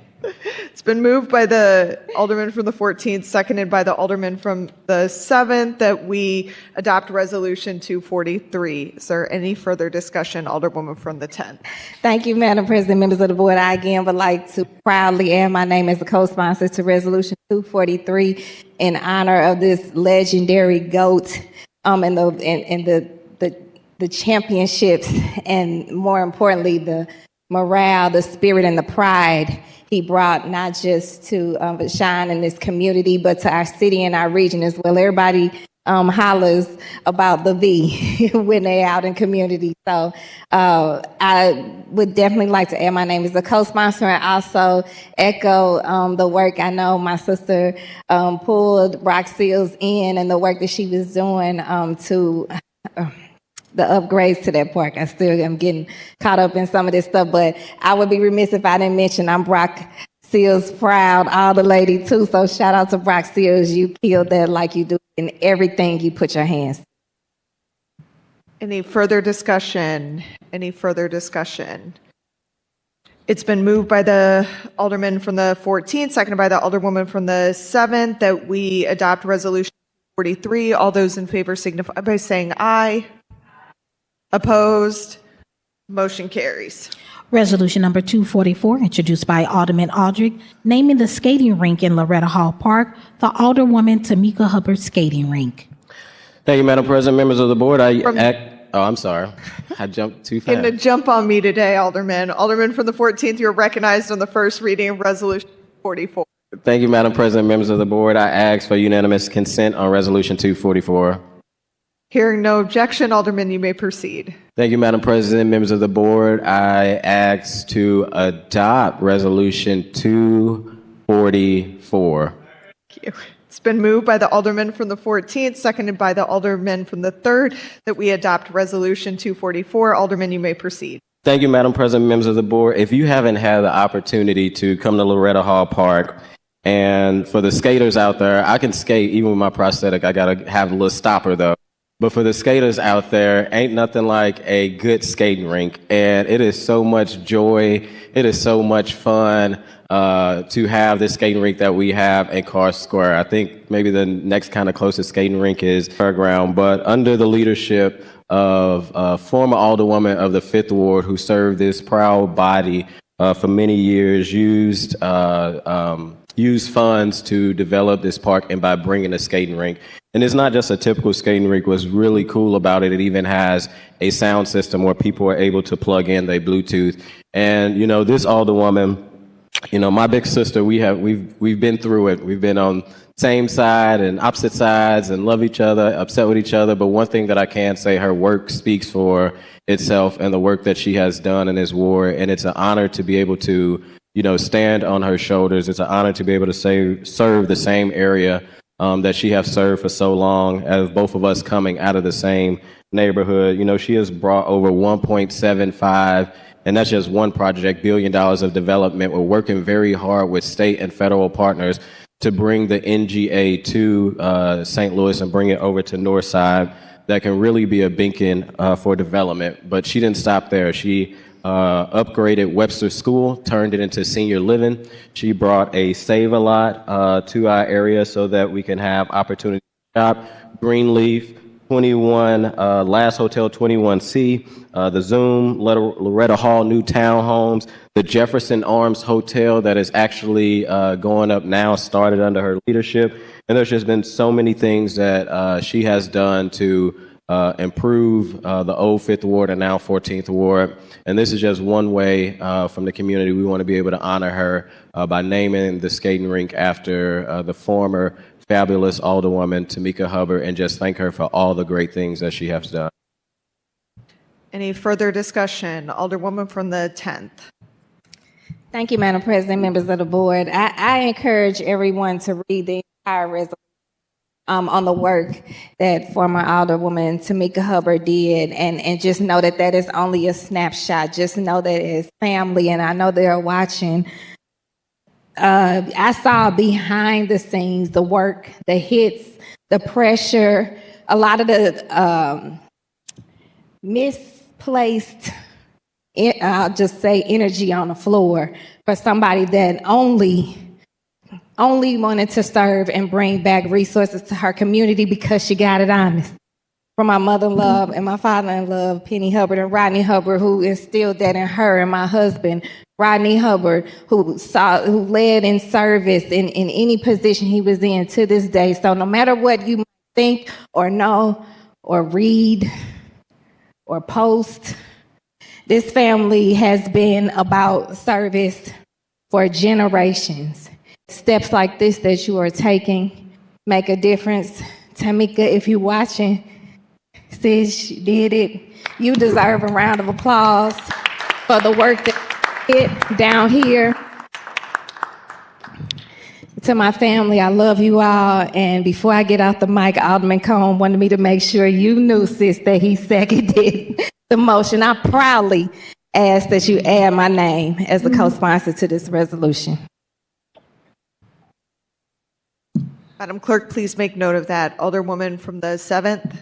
It's been moved by the Alderman from the 14th, seconded by the Alderman from the 7th, that we adopt Resolution 243. Is there any further discussion, Alderwoman from the 10th? Thank you, Madam President, members of the board. I again would like to proudly add my name as a co-sponsor to Resolution 243 in honor of this legendary GOAT and the championships, and more importantly, the morale, the spirit, and the pride he brought not just to Vashon and this community, but to our city and our region as well. Everybody hollers about the V when they're out in community. So I would definitely like to add my name as a co-sponsor and also echo the work. I know my sister pulled Brock Seals in and the work that she was doing to the upgrades to that park. I still am getting caught up in some of this stuff, but I would be remiss if I didn't mention I'm Brock Seals proud, all the lady too. So shout out to Brock Seals. You killed that like you do in everything you put your hands. Any further discussion? Any further discussion? It's been moved by the Alderman from the 14th, seconded by the Alderwoman from the 7th, that we adopt Resolution 43. All those in favor signify by saying aye. Opposed? Motion carries. Resolution number 244, introduced by Alderman Aldrich, naming the skating rink in Loretta Hall Park the Alderwoman Tamika Hubbard Skating Rink. Thank you, Madam President, members of the board. I'm sorry. I jumped too fast. Getting a jump on me today, Alderman. Alderman from the 14th, you're recognized on the first reading of Resolution 44. Thank you, Madam President, members of the board. I ask for unanimous consent on Resolution 244. Hearing no objection, Alderman, you may proceed. Thank you, Madam President, members of the board. I ask to adopt Resolution 244. Thank you. It's been moved by the Alderman from the 14th, seconded by the Alderman from the 3rd, that we adopt Resolution 244. Alderman, you may proceed. Thank you, Madam President, members of the board. If you haven't had the opportunity to come to Loretta Hall Park, and for the skaters out there, I can skate even with my prosthetic. I got to have a little stopper, though. But for the skaters out there, ain't nothing like a good skating rink. And it is so much joy. It is so much fun to have this skating rink that we have in Carr Square. I think maybe the next kind of closest skating rink is Fairground. But under the leadership of former Alderwoman of the 5th Ward who served this proud body for many years, used funds to develop this park and by bringing a skating rink. And it's not just a typical skating rink. What's really cool about it, it even has a sound system where people are able to plug in their Bluetooth. And, you know, this Alderwoman, you know, my big sister, we've been through it. We've been on same side and opposite sides and love each other, upset with each other. But one thing that I can say, her work speaks for itself and the work that she has done in this war. And it's an honor to be able to, you know, stand on her shoulders. It's an honor to be able to serve the same area that she has served for so long, as both of us coming out of the same neighborhood. You know, she has brought over 1.75, and that's just one project, $1 billion of development. We're working very hard with state and federal partners to bring the NGA to St. Louis and bring it over to Northside. That can really be a beacon for development. But she didn't stop there. She upgraded Webster School, turned it into senior living. She brought a Save-A-Lot to our area so that we can have opportunity to shop. Greenleaf, 21, Last Hotel 21C, the Zoom, Loretta Hall new townhomes, the Jefferson Arms Hotel that is actually going up now, started under her leadership. And there's just been so many things that she has done to improve the old 5th Ward and now 14th Ward. And this is just one way from the community. We want to be able to honor her by naming the skating rink after the former fabulous Alderwoman Tamika Hubbard, and just thank her for all the great things that she has done. Any further discussion? Alderwoman from the 10th. Thank you, Madam President, members of the board. I encourage everyone to read the entire resolution on the work that former Alderwoman Tamika Hubbard did, and just know that that is only a snapshot. Just know that it's family, and I know they're watching. I saw behind the scenes, the work, the hits, the pressure, a lot of the misplaced, I'll just say, energy on the floor for somebody that only wanted to serve and bring back resources to her community because she got it honest. From my mother-in-law and my father-in-law, Penny Hubbard and Rodney Hubbard, who instilled that in her, and my husband, Rodney Hubbard, who led in service in any position he was in to this day. So no matter what you might think or know or read or post, this family has been about service for generations. Steps like this that you are taking make a difference. Tamika, if you're watching, sis, you did it. You deserve a round of applause for the work that you did down here. To my family, I love you all. And before I get off the mic, Alderman Cone wanted me to make sure you knew, sis, that he seconded the motion. I proudly ask that you add my name as a co-sponsor to this resolution. Madam Clerk, please make note of that. Alderwoman from the 7th.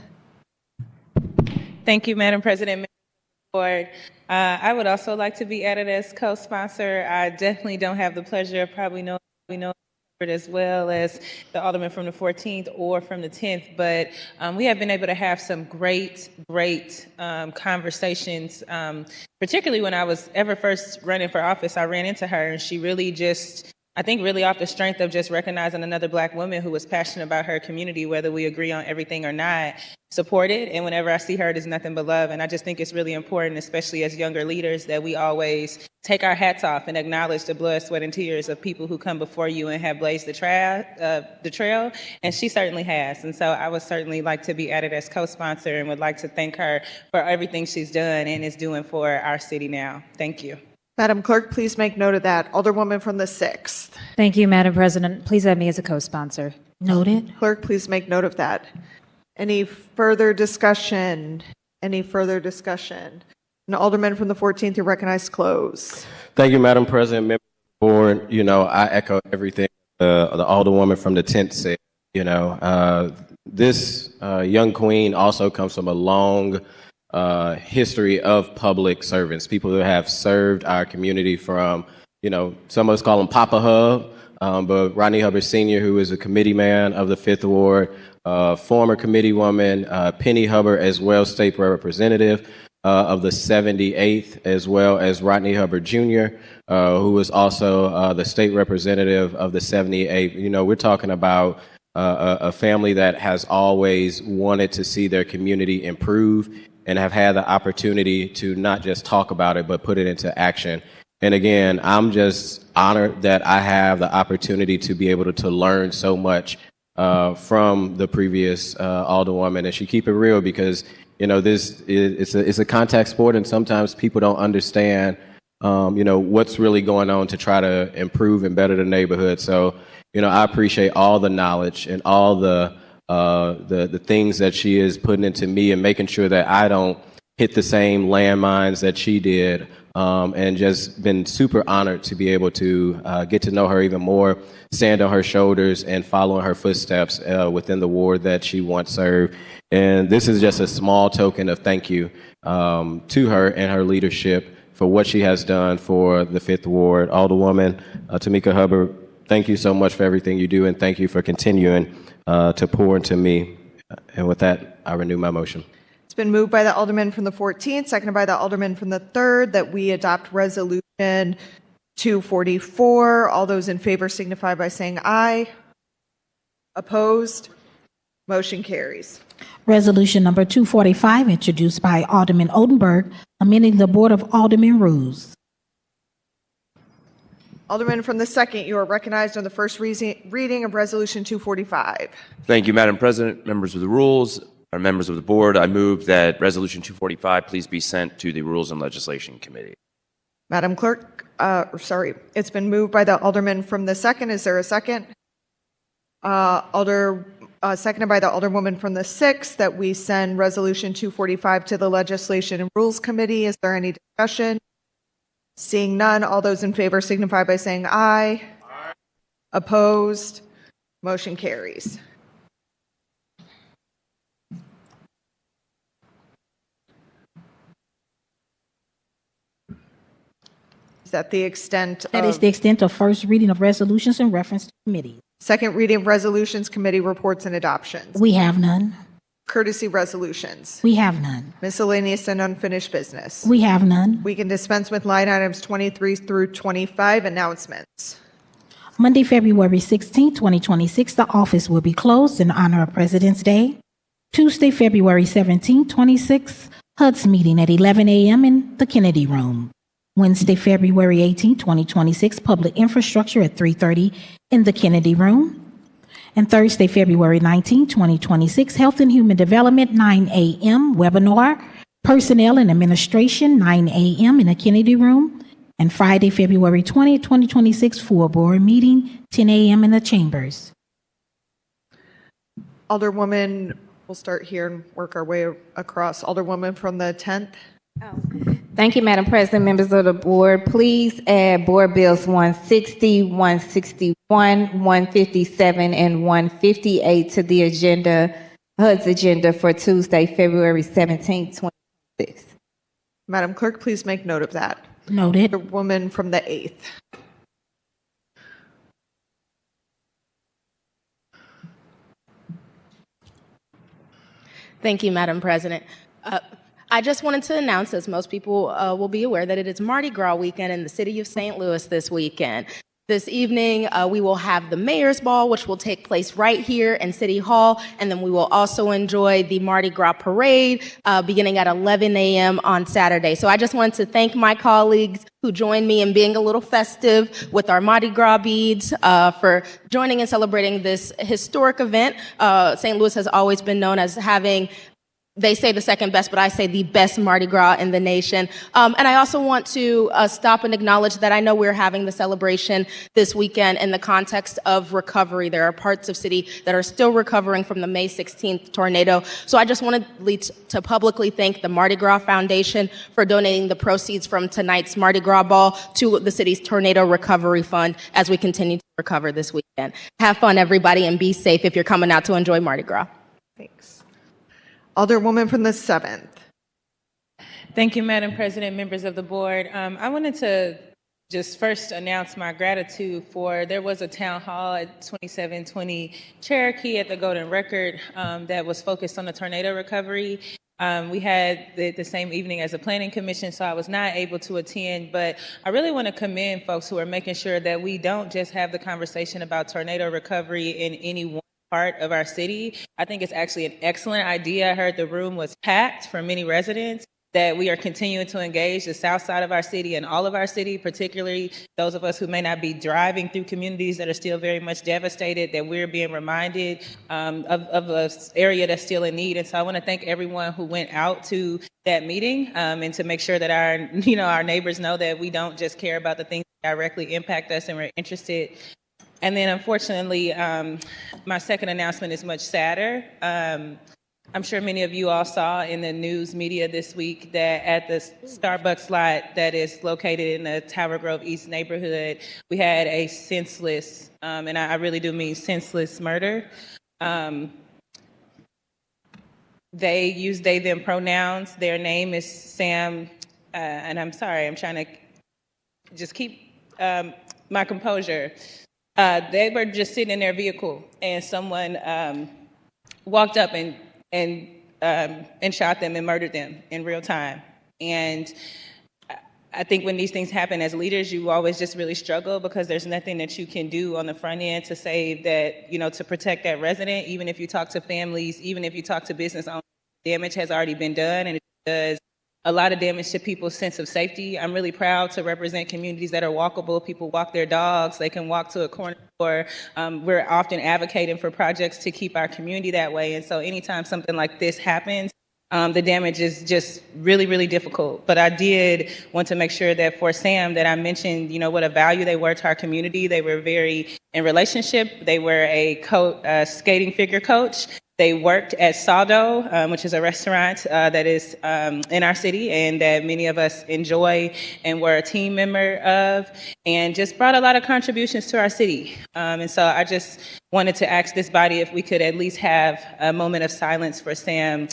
Thank you, Madam President. Board. I would also like to be added as co-sponsor. I definitely don't have the pleasure of probably know as well as the alderman from the 14th or from the 10th, but we have been able to have some great conversations. Particularly when I was ever first running for office, I ran into her, and she really just, I think really off the strength of just recognizing another Black woman who was passionate about her community, whether we agree on everything or not, supported. And whenever I see her, it is nothing but love. And I just think it's really important, especially as younger leaders, that we always take our hats off and acknowledge the blood, sweat, and tears of people who come before you and have blazed the trail. And she certainly has. And so I would certainly like to be added as co-sponsor and would like to thank her for everything she's done and is doing for our city now. Thank you. Madam Clerk, please make note of that. Alderwoman from the 6th. Thank you, Madam President. Please add me as a co-sponsor. Noted. Clerk, please make note of that. Any further discussion? Any further discussion? An alderman from the 14th, you're recognized to close. Thank you, Madam President, members of the board. You know, I echo everything the alderwoman from the 10th said. You know, this young queen also comes from a long history of public servants, people who have served our community from, you know, some of us call him Papa Hub, but Rodney Hubbard Sr., who is a committee man of the 5th Ward, former committee woman, Penny Hubbard, as well, state representative of the 78th, as well as Rodney Hubbard Jr., who was also the state representative of the 78th. You know, we're talking about a family that has always wanted to see their community improve and have had the opportunity to not just talk about it, but put it into action. And again, I'm just honored that I have the opportunity to be able to learn so much from the previous alderwoman. And she keep it real because, you know, it's a contact sport, and sometimes people don't understand, you know, what's really going on to try to improve and better the neighborhood. So, you know, I appreciate all the knowledge and all the things that she is putting into me and making sure that I don't hit the same landmines that she did, and just been super honored to be able to get to know her even more, stand on her shoulders and follow in her footsteps within the ward that she once served. And this is just a small token of thank you to her and her leadership for what she has done for the 5th Ward. Alderwoman Tamika Hubbard, thank you so much for everything you do, and thank you for continuing to pour into me. And with that, I renew my motion. It's been moved by the alderman from the 14th, seconded by the alderman from the 3rd, that we adopt resolution 244. All those in favor signify by saying aye. Opposed? Motion carries. Resolution number 245, introduced by Alderman Oldenburg, amending the Board of Aldermen rules. Alderman from the 2nd, you are recognized on the first reading of Resolution 245. Thank you, Madam President, members of the rules, or members of the board. I move that Resolution 245 please be sent to the Rules and Legislation Committee. Madam Clerk, it's been moved by the alderman from the 2nd. Is there a second? Seconded by the alderwoman from the 6th, that we send Resolution 245 to the Legislation and Rules Committee. Is there any discussion? Seeing none, all those in favor signify by saying aye. Aye. Opposed? Motion carries. Is that the extent That is the extent of first reading of resolutions in reference to committees. Second reading of resolutions, committee reports and adoptions? We have none. Courtesy resolutions? We have none. Miscellaneous and unfinished business? We have none. We can dispense with line items 23 through 25. Announcements. Monday, February 16, 2026, the office will be closed in honor of President's Day. Tuesday, February 17, 26, HUD's meeting at 11 a.m. in the Kennedy Room. Wednesday, February 18, 2026, public infrastructure at 3:30 in the Kennedy Room. And Thursday, February 19, 2026, Health and Human Development, 9 a.m. webinar, Personnel and Administration, 9 a.m. in the Kennedy Room. And Friday, February 20, 2026, full board meeting, 10 a.m. in the chambers. Alderwoman, we'll start here and work our way across. Alderwoman from the 10th. Thank you, Madam President, members of the board. Please add Board Bills 160, 161, 157, and 158 to the agenda, HUD's agenda for Tuesday, February 17, 2026. Madam Clerk, please make note of that. Noted. Alderwoman from the 8th. Thank you, Madam President. I just wanted to announce, as most people will be aware, that it is Mardi Gras weekend in the city of St. Louis this weekend. This evening, we will have the Mayor's Ball, which will take place right here in City Hall, and then we will also enjoy the Mardi Gras Parade beginning at 11 a.m. on Saturday. So I just wanted to thank my colleagues who joined me in being a little festive with our Mardi Gras beads for joining and celebrating this historic event. St. Louis has always been known as having, they say the second best, but I say the best Mardi Gras in the nation. And I also want to stop and acknowledge that I know we're having the celebration this weekend in the context of recovery. There are parts of city that are still recovering from the May 16th tornado. So I just wanted to publicly thank the Mardi Gras Foundation for donating the proceeds from tonight's Mardi Gras ball to the city's Tornado Recovery Fund as we continue to recover this weekend. Have fun, everybody, and be safe if you're coming out to enjoy Mardi Gras. Thanks. Alderwoman from the 7th. Thank you, Madam President, members of the board. I wanted to just first announce my gratitude for, there was a town hall at 2720 Cherokee at the Golden Record that was focused on the tornado recovery. We had the same evening as the Planning Commission, so I was not able to attend, but I really want to commend folks who are making sure that we don't just have the conversation about tornado recovery in any one part of our city. I think it's actually an excellent idea. I heard the room was packed for many residents, that we are continuing to engage the south side of our city and all of our city, particularly those of us who may not be driving through communities that are still very much devastated, that we're being reminded of an area that's still in need. And so I want to thank everyone who went out to that meeting and to make sure that our neighbors know that we don't just care about the things that directly impact us and we're interested. And then, unfortunately, my second announcement is much sadder. I'm sure many of you all saw in the news media this week that at the Starbucks lot that is located in the Tower Grove East neighborhood, we had a senseless, and I really do mean senseless murder. They use they, them pronouns. Their name is Sam, and I'm sorry, I'm trying to just keep my composure. They were just sitting in their vehicle, and someone walked up and shot them and murdered them in real time. And I think when these things happen as leaders, you always just really struggle because there's nothing that you can do on the front end to say that, to protect that resident. Even if you talk to families, even if you talk to business owners, damage has already been done, and it does a lot of damage to people's sense of safety. I'm really proud to represent communities that are walkable. People walk their dogs. They can walk to a corner store. We're often advocating for projects to keep our community that way. And so anytime something like this happens, the damage is just really, really difficult. But I did want to make sure that for Sam, that I mentioned, what a value they were to our community. They were very in relationship. They were a skating figure coach. They worked at Saldo, which is a restaurant that is in our city and that many of us enjoy and were a team member of, and just brought a lot of contributions to our city. And so I just wanted to ask this body if we could at least have a moment of silence for Sam.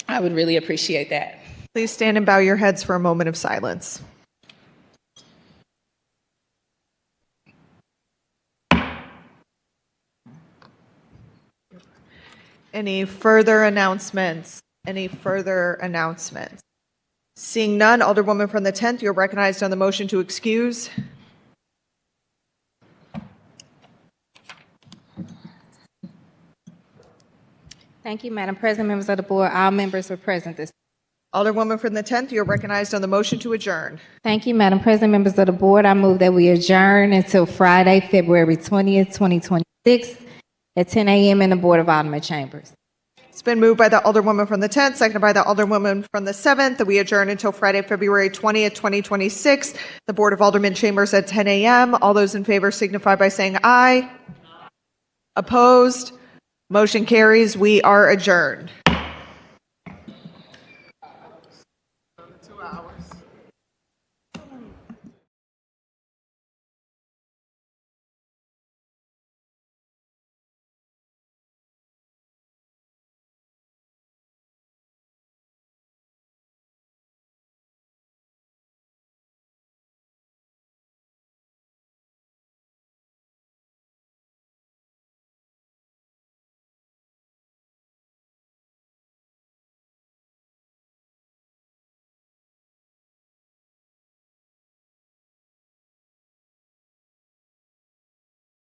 I would really appreciate that. Please stand and bow your heads for a moment of silence. Any further announcements? Seeing none, Alderwoman from the 10th, you're recognized on the motion to excuse. Thank you, Madam President, members of the board. All members were present this. Alderwoman from the 10th, you're recognized on the motion to adjourn. Thank you, Madam President, members of the board. I move that we adjourn until Friday, February 20th, 2026 at 10 a.m. in the Board of Alderman chambers. It's been moved by the Alderwoman from the 10th, seconded by the Alderwoman from the 7th, that we adjourn until Friday, February 20th, 2026, the Board of Alderman chambers at 10 a.m. All those in favor signify by saying aye. Opposed? Motion carries. We are adjourned. 2 hours.